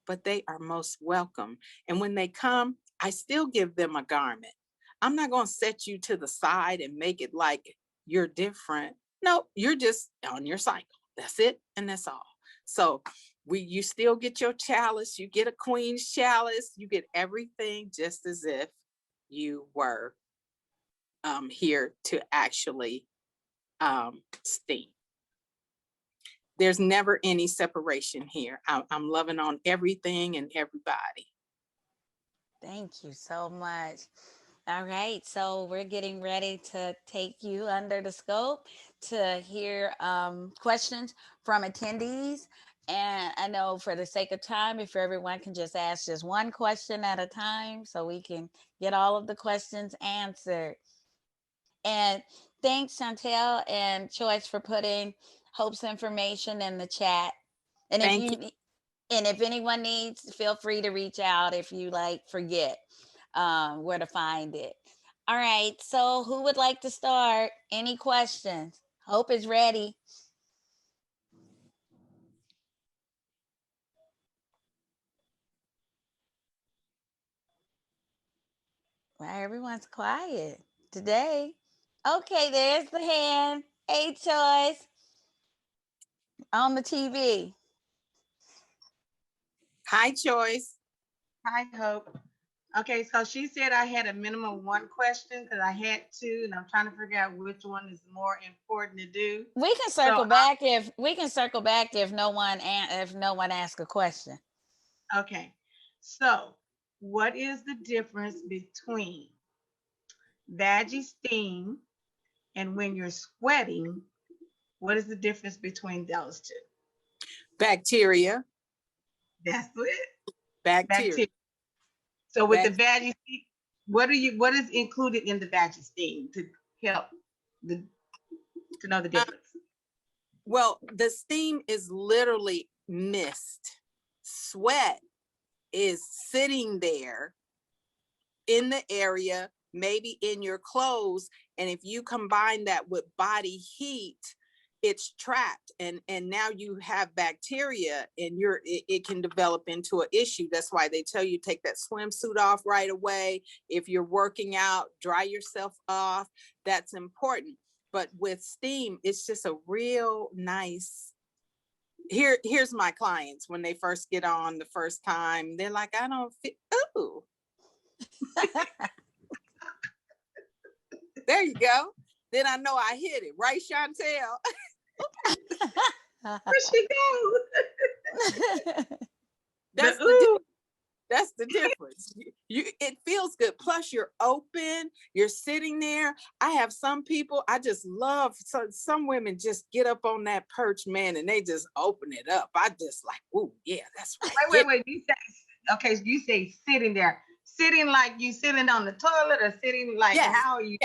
[SPEAKER 2] But they are most welcome, and when they come, I still give them a garment. I'm not going to set you to the side and make it like you're different. No, you're just on your cycle. That's it. And that's all. So you still get your chalice. You get a queen's chalice. You get everything just as if you were here to actually steam. There's never any separation here. I'm loving on everything and everybody.
[SPEAKER 1] Thank you so much. All right, so we're getting ready to take you under the scope to hear questions from attendees. And I know for the sake of time, if everyone can just ask just one question at a time so we can get all of the questions answered. And thanks, Chantel and Choice, for putting Hope's information in the chat. And if
[SPEAKER 2] Thank you.
[SPEAKER 1] you and if anyone needs, feel free to reach out if you like forget where to find it. All right, so who would like to start? Any questions? Hope is ready. Well, everyone's quiet today. Okay, there's the hand. Hey, Choice on the TV.
[SPEAKER 2] Hi, Choice.
[SPEAKER 3] Hi, Hope. Okay, so she said I had a minimum one question because I had two, and I'm trying to figure out which one is more important to do.
[SPEAKER 1] We can
[SPEAKER 3] So,
[SPEAKER 1] circle back if we can circle back if no one asks a question.
[SPEAKER 3] okay, so what is the difference between veggie steam and when you're sweating? What is the difference between those two?
[SPEAKER 2] Bacteria.
[SPEAKER 3] That's it.
[SPEAKER 2] Bacteria.
[SPEAKER 3] Bacteria. So with the
[SPEAKER 2] Bac-
[SPEAKER 3] veggie steam, what is included in the veggie steam to help the to know the difference?
[SPEAKER 2] well, the steam is literally mist. Sweat is sitting there in the area, maybe in your clothes. And if you combine that with body heat, it's trapped, and now you have bacteria, and it can develop into an issue. That's why they tell you take that swimsuit off right away. If you're working out, dry yourself off. That's important. But with steam, it's just a real nice. Here's my clients when they first get on the first time. They're like, I don't feel. Ooh, there you go. Then I know I hit it, right, Chantel?
[SPEAKER 3] Where she go?
[SPEAKER 2] That's the that's the difference. It feels good. Plus, you're open. You're sitting there. I have some people I just love. So some women just get up on that perch, man, and they just open it up. I just like, oh yeah, that's right.
[SPEAKER 3] Wait. You say okay? You say sitting there, sitting like you sitting on the toilet, or sitting like
[SPEAKER 2] Yes.
[SPEAKER 3] how are you?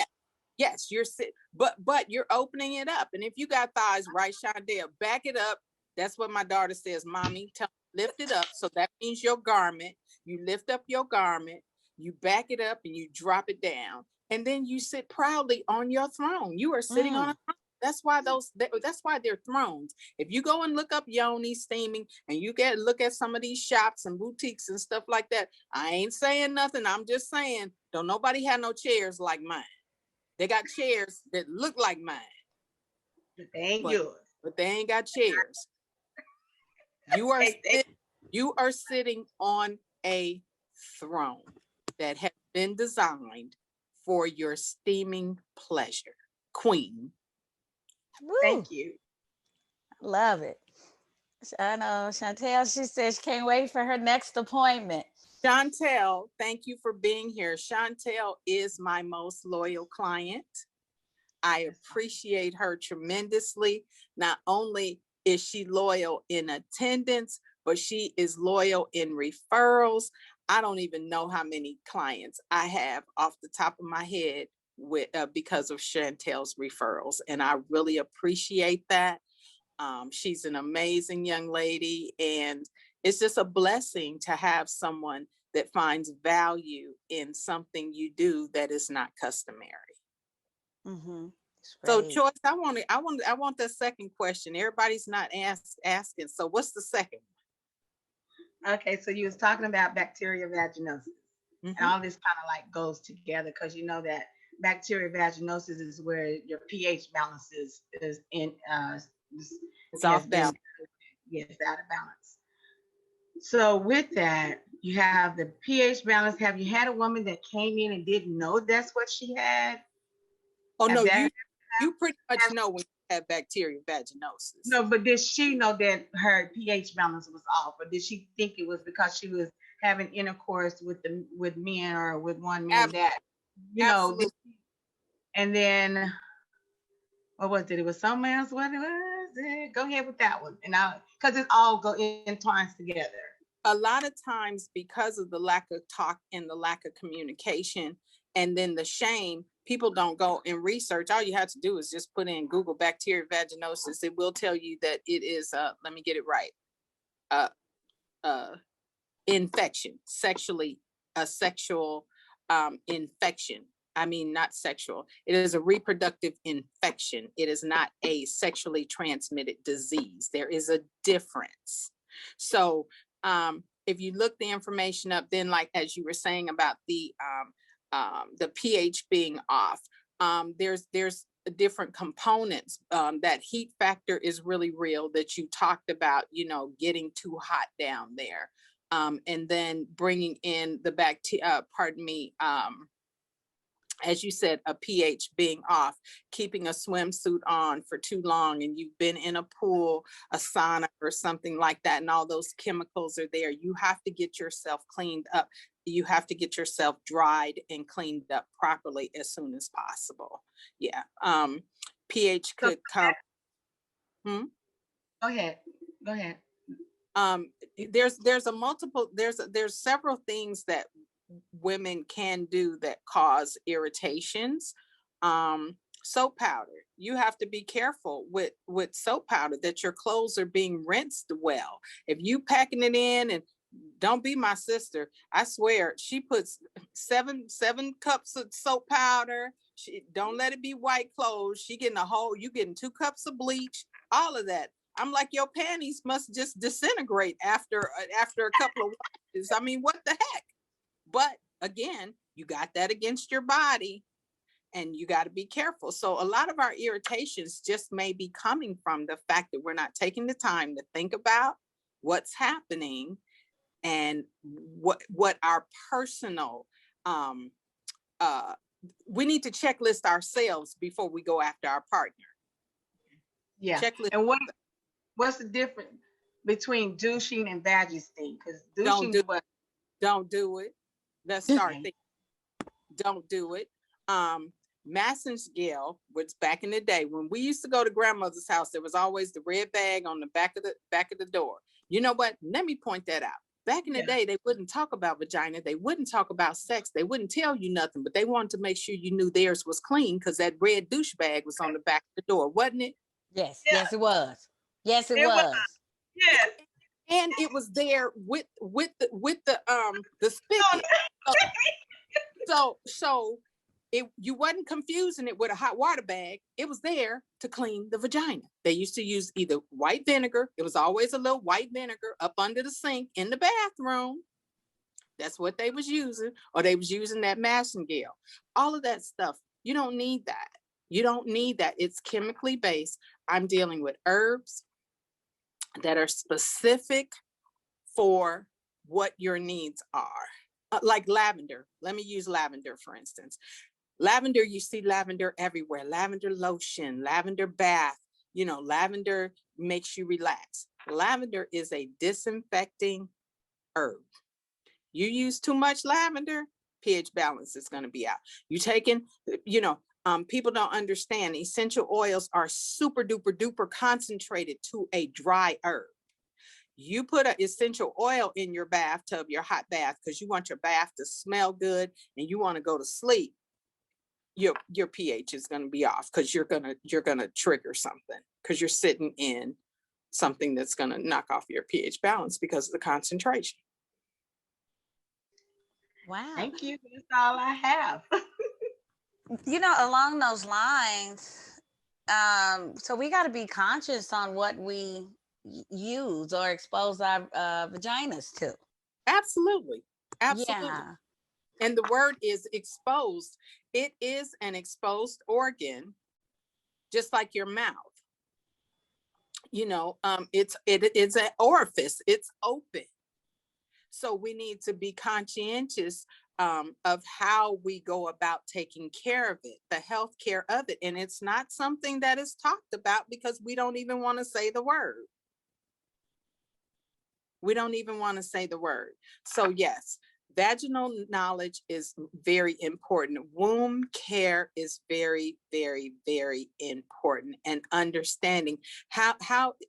[SPEAKER 2] Yes, you're sit, but you're opening it up. And if you got thighs, right, Shondell, back it up. That's what my daughter says, Mommy. Lift it up. So that means your garment. You lift up your garment, you back it up, and you drop it down, and then you sit proudly on your throne. You are sitting on a throne. That's why they're thrones. If you go and look up yoni steaming, and you look at some of these shops and boutiques and stuff like that, I ain't saying nothing. I'm just saying, don't nobody have no chairs like mine. They got chairs that look like mine.
[SPEAKER 3] They ain't yours.
[SPEAKER 2] But they ain't got chairs. You are sitting on a throne that has been designed for your steaming pleasure. Queen.
[SPEAKER 3] Thank you.
[SPEAKER 1] Love it. I know Chantel, she says she can't wait for her next appointment.
[SPEAKER 2] Chantel, thank you for being here. Chantel is my most loyal client. I appreciate her tremendously. Not only is she loyal in attendance, but she is loyal in referrals. I don't even know how many clients I have off the top of my head with because of Chantel's referrals, and I really appreciate that. She's an amazing young lady, and it's just a blessing to have someone that finds value in something you do that is not customary.
[SPEAKER 1] Mm-hmm.
[SPEAKER 2] So, Joyce, I want the second question. Everybody's not asking. So, what's the second?
[SPEAKER 3] Okay, so you was talking about bacteria vaginosis, and all this kind of like goes together because you know that bacteria vaginosis is where your pH balance is in
[SPEAKER 2] It's off balance.
[SPEAKER 3] Yes, out of balance. So with that, You have the pH balance. Have you had a woman that came in and didn't know that's what she had?
[SPEAKER 2] Oh
[SPEAKER 3] Have
[SPEAKER 2] no,
[SPEAKER 3] that
[SPEAKER 2] you pretty much
[SPEAKER 3] have,
[SPEAKER 2] know when you have bacterial vaginosis.
[SPEAKER 3] no, but did she know that her pH balance was off, or did she think it was because she was having intercourse with men or with one man
[SPEAKER 2] Ab-
[SPEAKER 3] that
[SPEAKER 2] Absolutely.
[SPEAKER 3] and then what was it? It was something else. What was it? Go ahead with that one, and I because it all go entwines together.
[SPEAKER 2] A lot of times, because of the lack of talk and the lack of communication, and then the shame, people don't go and research. All you have to do is just put in Google bacterial vaginosis. It will tell you that it is, let me get it right, uh, uh, infection, a sexual infection. I mean, not sexual. It is a reproductive infection. It is not a sexually transmitted disease. There is a difference. So if you look the information up, then like as you were saying about the pH being off, there's different components. That heat factor is really real that you talked about, getting too hot down there. And then bringing in the bacteria, pardon me, as you said, a pH being off, keeping a swimsuit on for too long, and you've been in a pool, a sauna, or something like that, and all those chemicals are there. You have to get yourself cleaned up. You have to get yourself dried and cleaned up properly as soon as possible. Yeah. pH
[SPEAKER 3] So
[SPEAKER 2] could come. Hmm?
[SPEAKER 3] go ahead. Go ahead.
[SPEAKER 2] um there's several things that women can do that cause irritations. Soap powder, you have to be careful with soap powder that your clothes are being rinsed well. If you packing it in, and don't be my sister, I swear she puts seven cups of soap powder. She don't let it be white clothes. She getting you getting 2 cups of bleach, all of that. I'm like, your panties must just disintegrate after a couple of washes. I mean, what the heck? But again, you got that against your body, and you got to be careful. So a lot of our irritations just may be coming from the fact that we're not taking the time to think about what's happening, and what our personal uh we need to checklist ourselves before we go after our partner.
[SPEAKER 3] Yeah.
[SPEAKER 2] Checklist.
[SPEAKER 3] And what's the difference between douching and vagisting? Because
[SPEAKER 2] Don't
[SPEAKER 3] douching
[SPEAKER 2] do
[SPEAKER 3] is what.
[SPEAKER 2] don't do it. Let's start
[SPEAKER 3] Okay.
[SPEAKER 2] thinking. Don't do it. Massage was back in the day when we used to go to grandmother's house. There was always the red bag on the back of the door. You know what? Let me point that out. Back in the
[SPEAKER 3] Yeah.
[SPEAKER 2] day, they wouldn't talk about vagina. They wouldn't talk about sex. They wouldn't tell you nothing, but they wanted to make sure you knew theirs was clean because that red douche bag was on the back of the door, wasn't it?
[SPEAKER 1] Yes,
[SPEAKER 3] Yeah.
[SPEAKER 1] yes, it was. Yes, it
[SPEAKER 3] It was.
[SPEAKER 1] was.
[SPEAKER 3] Yes.
[SPEAKER 2] And it was there with the spigot. So so you wasn't confusing it with a hot water bag. It was there to clean the vagina. They used to use either white vinegar. It was always a little white vinegar up under the sink in the bathroom. That's what they was using, or they was using that massengill. All of that stuff. You don't need that. You don't need that. It's chemically based. I'm dealing with herbs that are specific for what your needs are. Like lavender. Let me use lavender, for instance. Lavender, you see lavender everywhere. Lavender lotion, lavender bath, lavender makes you relax. Lavender is a disinfecting herb. You use too much lavender, pH balance is going to be out. You taking, people don't understand essential oils are super duper duper concentrated to a dry herb. You put an essential oil in your bathtub, your hot bath, because you want your bath to smell good and you want to go to sleep. Your pH is going to be off because you're gonna trigger something because you're sitting in something that's going to knock off your pH balance because of the concentration.
[SPEAKER 1] Wow.
[SPEAKER 3] Thank you. That's all I have.
[SPEAKER 1] Along those lines, so we got to be conscious on what we use or expose our vaginas to.
[SPEAKER 2] Absolutely. Absolutely.
[SPEAKER 1] Yeah.
[SPEAKER 2] And the word is exposed. It is an exposed organ, just like your mouth. It's an orifice. It's open. So we need to be conscientious of how we go about taking care of it, the health care of it. And it's not something that is talked about because we don't even want to say the word. We don't even want to say the word. So yes, vaginal knowledge is very important. Womb care is very, very, very important. And understanding how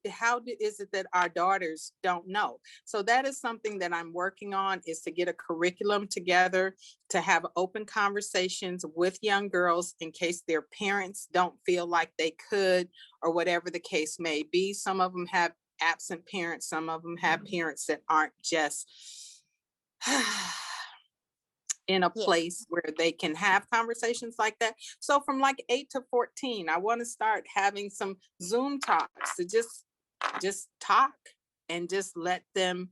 [SPEAKER 2] is it that our daughters don't know? So that is something that I'm working on, is to get a curriculum together, to have open conversations with young girls in case their parents don't feel like they could, or whatever the case may be. Some of them have absent parents, some of them have parents that aren't just in a place where they can have conversations like that. So from like 8 to 14, I want to start having some Zoom talks to just talk and just let them,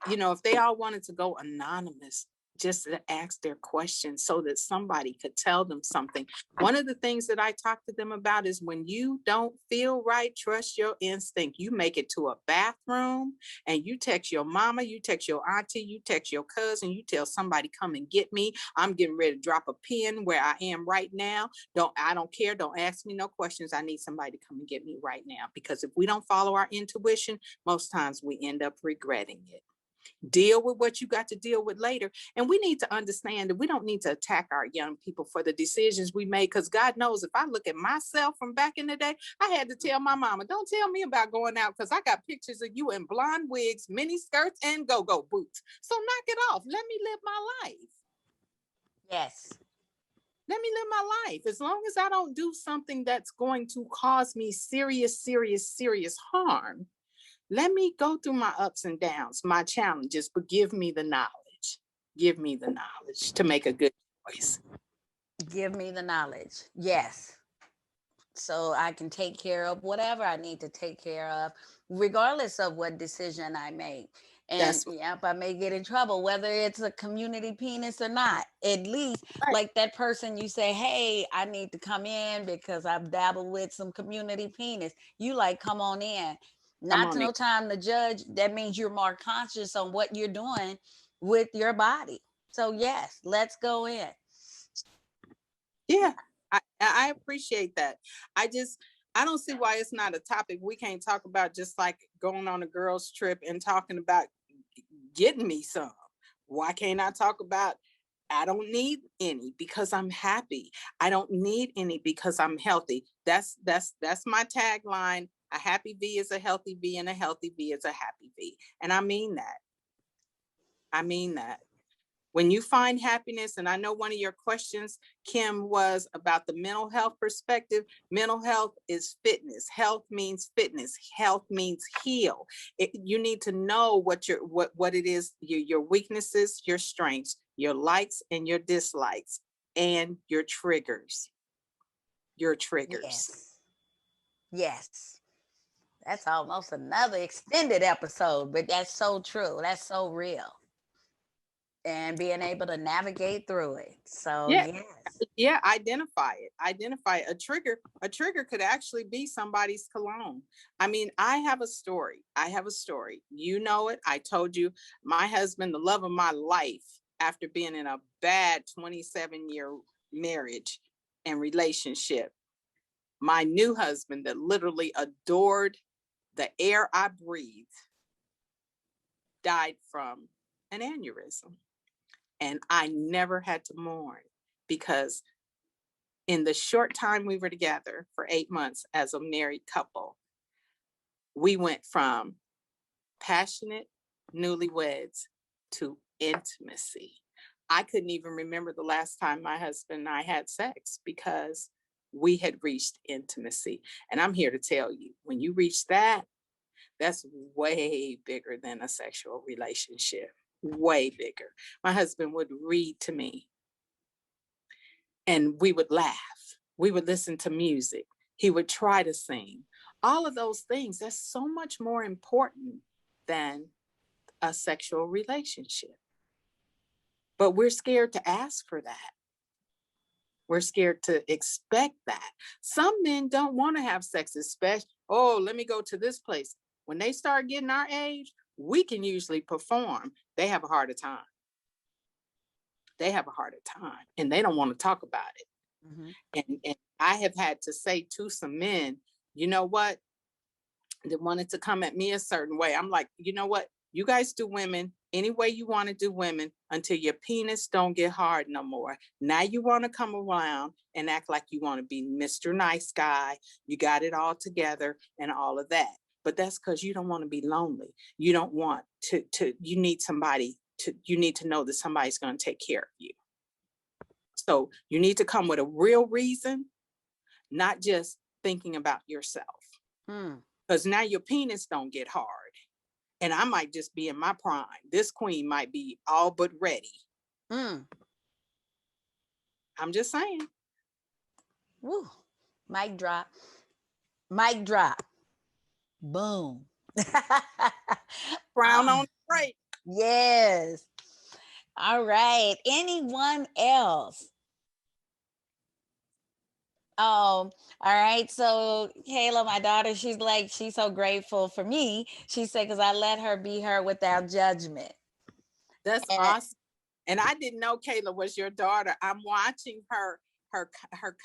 [SPEAKER 2] if they all wanted to go anonymous, just to ask their questions so that somebody could tell them something. One of the things that I talk to them about is, when you don't feel right, trust your instinct. You make it to a bathroom and you text your mama, you text your auntie, you text your cousin, you tell somebody, come and get me. I'm getting ready to drop a pin where I am right now. I don't care. Don't ask me no questions. I need somebody to come and get me right now. Because if we don't follow our intuition, most times we end up regretting it. Deal with what you got to deal with later. And we need to understand that we don't need to attack our young people for the decisions we made, because God knows, if I look at myself from back in the day, I had to tell my mama, don't tell me about going out, because I got pictures of you in blonde wigs, mini skirts, and go-go boots. So knock it off. Let me live my life.
[SPEAKER 1] Yes.
[SPEAKER 2] Let me live my life. As long as I don't do something that's going to cause me serious harm, let me go through my ups and downs, my challenges, but give me the knowledge. Give me the knowledge to make a good choice.
[SPEAKER 1] Give me the knowledge. Yes. So I can take care of whatever I need to take care of, regardless of what decision I make. And
[SPEAKER 2] That's
[SPEAKER 1] yep, I may get in trouble, whether it's a community penis or not. At least,
[SPEAKER 2] right.
[SPEAKER 1] like that person, you say, hey, I need to come in because I've dabbled with some community penis. You like, come on in.
[SPEAKER 2] Come
[SPEAKER 1] Not to
[SPEAKER 2] on in.
[SPEAKER 1] no time to judge. That means you're more conscious on what you're doing with your body. So yes, let's go in.
[SPEAKER 2] Yeah, I appreciate that. I don't see why it's not a topic we can't talk about, just like going on a girls' trip and talking about getting me some. Why can't I talk about, I don't need any because I'm happy. I don't need any because I'm healthy. That's my tagline. A happy V is a healthy V, and a healthy V is a happy V. And I mean that. I mean that. When you find happiness, and I know one of your questions, Kim, was about the mental health perspective. Mental health is fitness. Health means fitness. Health means heal. You need to know what it is, your weaknesses, your strengths, your likes and your dislikes, and your triggers. Your triggers.
[SPEAKER 1] Yes. Yes. That's almost another extended episode, but that's so true. That's so real. And being able to navigate through it. So,
[SPEAKER 2] Yeah.
[SPEAKER 1] yes.
[SPEAKER 2] Yeah, identify it. A trigger could actually be somebody's cologne. I mean, I have a story, you know it. I told you, my husband, the love of my life, after being in a bad 27-year marriage and relationship, my new husband that literally adored the air I breathe, died from an aneurysm. And I never had to mourn, because in the short time we were together, for 8 months as a married couple, we went from passionate newlyweds to intimacy. I couldn't even remember the last time my husband and I had sex, because we had reached intimacy. And I'm here to tell you, when you reach that, that's way bigger than a sexual relationship. Way bigger. My husband would read to me and we would laugh. We would listen to music. He would try to sing. All of those things, that's so much more important than a sexual relationship. But we're scared to ask for that. We're scared to expect that. Some men don't want to have sex, especially, oh, let me go to this place. When they start getting our age, we can usually perform. They have a harder time. They have a harder time, and they don't want to talk about it.
[SPEAKER 1] Mhm.
[SPEAKER 2] And I have had to say to some men, you know what, they wanted to come at me a certain way. I'm like, you know what? You guys do women any way you want to do women until your penis don't get hard no more. Now you want to come around and act like you want to be Mr. Nice Guy. You got it all together and all of that. But that's because you don't want to be lonely. You don't want to, you need somebody to, you need to know that somebody's going to take care of you. So you need to come with a real reason, not just thinking about yourself.
[SPEAKER 1] Mm.
[SPEAKER 2] Because now your penis don't get hard. And I might just be in my prime. This queen might be all but ready.
[SPEAKER 1] Mm.
[SPEAKER 2] I'm just saying.
[SPEAKER 1] Woo. Mic drop. Mic drop. Boom.
[SPEAKER 2] Crown
[SPEAKER 1] Ah,
[SPEAKER 2] on straight.
[SPEAKER 1] yes. All right. Anyone else? Oh, all right. So Kayla, my daughter, she's like, she's so grateful for me. She said, because I let her be her without judgment.
[SPEAKER 2] That's
[SPEAKER 1] And
[SPEAKER 2] awesome. And I didn't know Kayla was your daughter. I'm watching her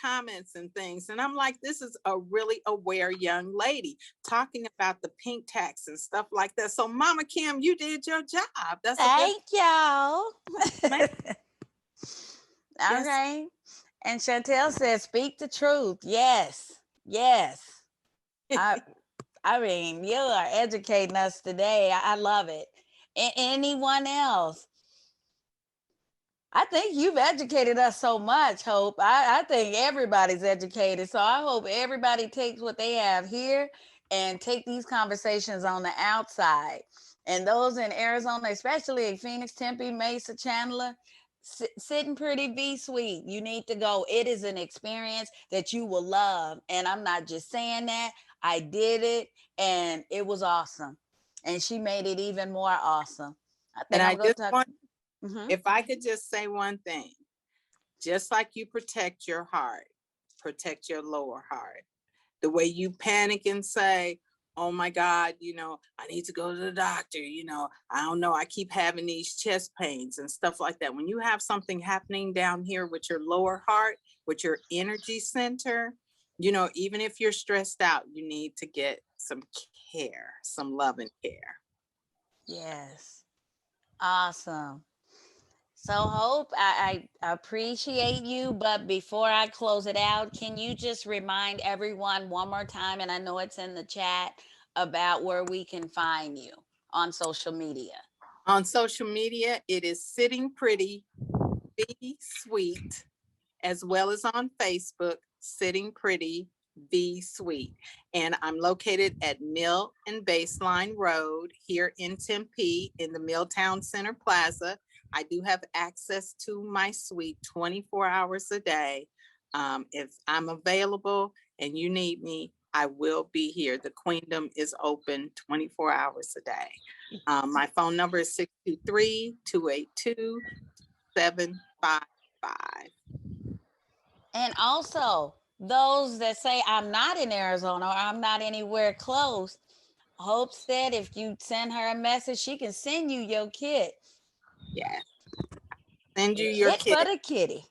[SPEAKER 2] comments and things. And I'm like, this is a really aware young lady talking about the pink tax and stuff like that. So Mama Kim, you did your job. That's a good
[SPEAKER 1] thank y'all.
[SPEAKER 2] man.
[SPEAKER 1] All
[SPEAKER 2] Yes.
[SPEAKER 1] right. And Chantel says, speak the truth. Yes. Yes. I I mean, you are educating us today. I love it. Anyone else? I think you've educated us so much, Hope. I think everybody's educated. So I hope everybody takes what they have here and take these conversations on the outside. And those in Arizona, especially Phoenix, Tempe, Mesa, Chandler, sitting pretty V Suite. You need to go. It is an experience that you will love. And I'm not just saying that. I did it and it was awesome. And she made it even more awesome. I
[SPEAKER 2] And
[SPEAKER 1] think I'm
[SPEAKER 2] I
[SPEAKER 1] going
[SPEAKER 2] just
[SPEAKER 1] to talk.
[SPEAKER 2] want,
[SPEAKER 1] Mhm.
[SPEAKER 2] if I could just say one thing, just like you protect your heart, protect your lower heart. The way you panic and say, oh my God, I need to go to the doctor, I don't know, I keep having these chest pains and stuff like that. When you have something happening down here with your lower heart, with your energy center, even if you're stressed out, you need to get some care, some love and care.
[SPEAKER 1] Yes. Awesome. So, Hope, I appreciate you. But before I close it out, can you just remind everyone one more time, and I know it's in the chat, about where we can find you on social media?
[SPEAKER 2] On social media, it is Sitting Pretty, Be Sweet, as well as on Facebook, Sitting Pretty, Be Sweet. And I'm located at Mill and Baseline Road here in Tempe in the Milltown Center Plaza. I do have access to my suite 24 hours a day. If I'm available and you need me, I will be here. The Queendom is open 24 hours a day. My phone number is 623-282-755.
[SPEAKER 1] And also, those that say, I'm not in Arizona or I'm not anywhere close, Hope said if you send her a message, she can send you your kit.
[SPEAKER 2] Yeah. Send you
[SPEAKER 1] A
[SPEAKER 2] your
[SPEAKER 1] kit for
[SPEAKER 2] kit.
[SPEAKER 1] the kitty.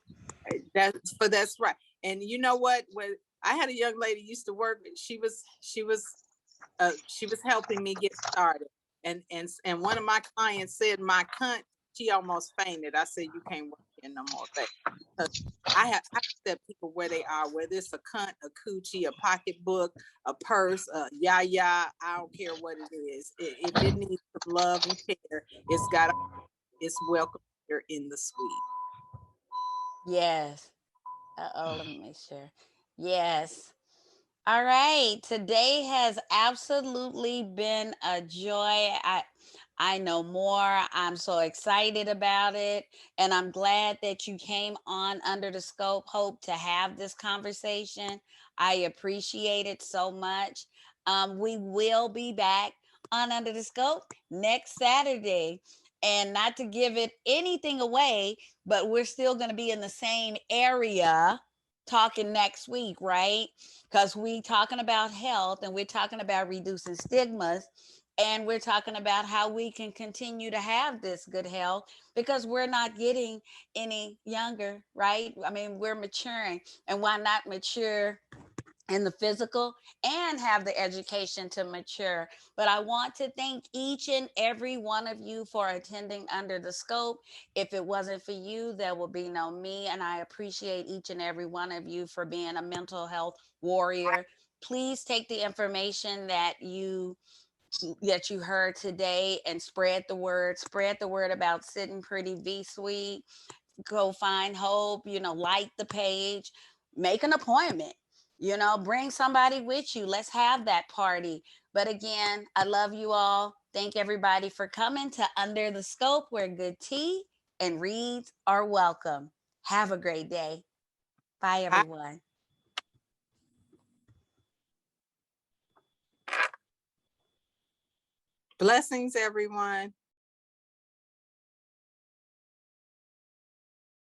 [SPEAKER 2] That's right. And you know what? When I had a young lady used to work, she was helping me get started. And one of my clients said my cunt, she almost fainted. I said, you can't work here no more, baby. Because I accept people where they are, whether it's a cunt, a coochie, a pocketbook, a purse, a yah. I don't care what it is. If it needs some love and care, it's welcome here in the suite.
[SPEAKER 1] Yes. Let me make sure. Yes. All right. Today has absolutely been a joy. I know more. I'm so excited about it. And I'm glad that you came on Under the Scope, Hope, to have this conversation. I appreciate it so much. We will be back on Under the Scope next Saturday. And not to give it anything away, but we're still going to be in the same area talking next week, right? Because we talking about health and we're talking about reducing stigmas. And we're talking about how we can continue to have this good health because we're not getting any younger, right? I mean, we're maturing. And why not mature in the physical and have the education to mature? But I want to thank each and every one of you for attending Under the Scope. If it wasn't for you, there would be no me. And I appreciate each and every one of you for being a mental health warrior. Please take the information that you heard today and spread the word about Sitting Pretty V Suite. Go find hope, like the page, make an appointment, bring somebody with you. Let's have that party. But again, I love you all. Thank everybody for coming to Under the Scope, where good tea and reads are welcome. Have a great day. Bye,
[SPEAKER 2] Hi.
[SPEAKER 1] everyone.
[SPEAKER 2] Blessings, everyone.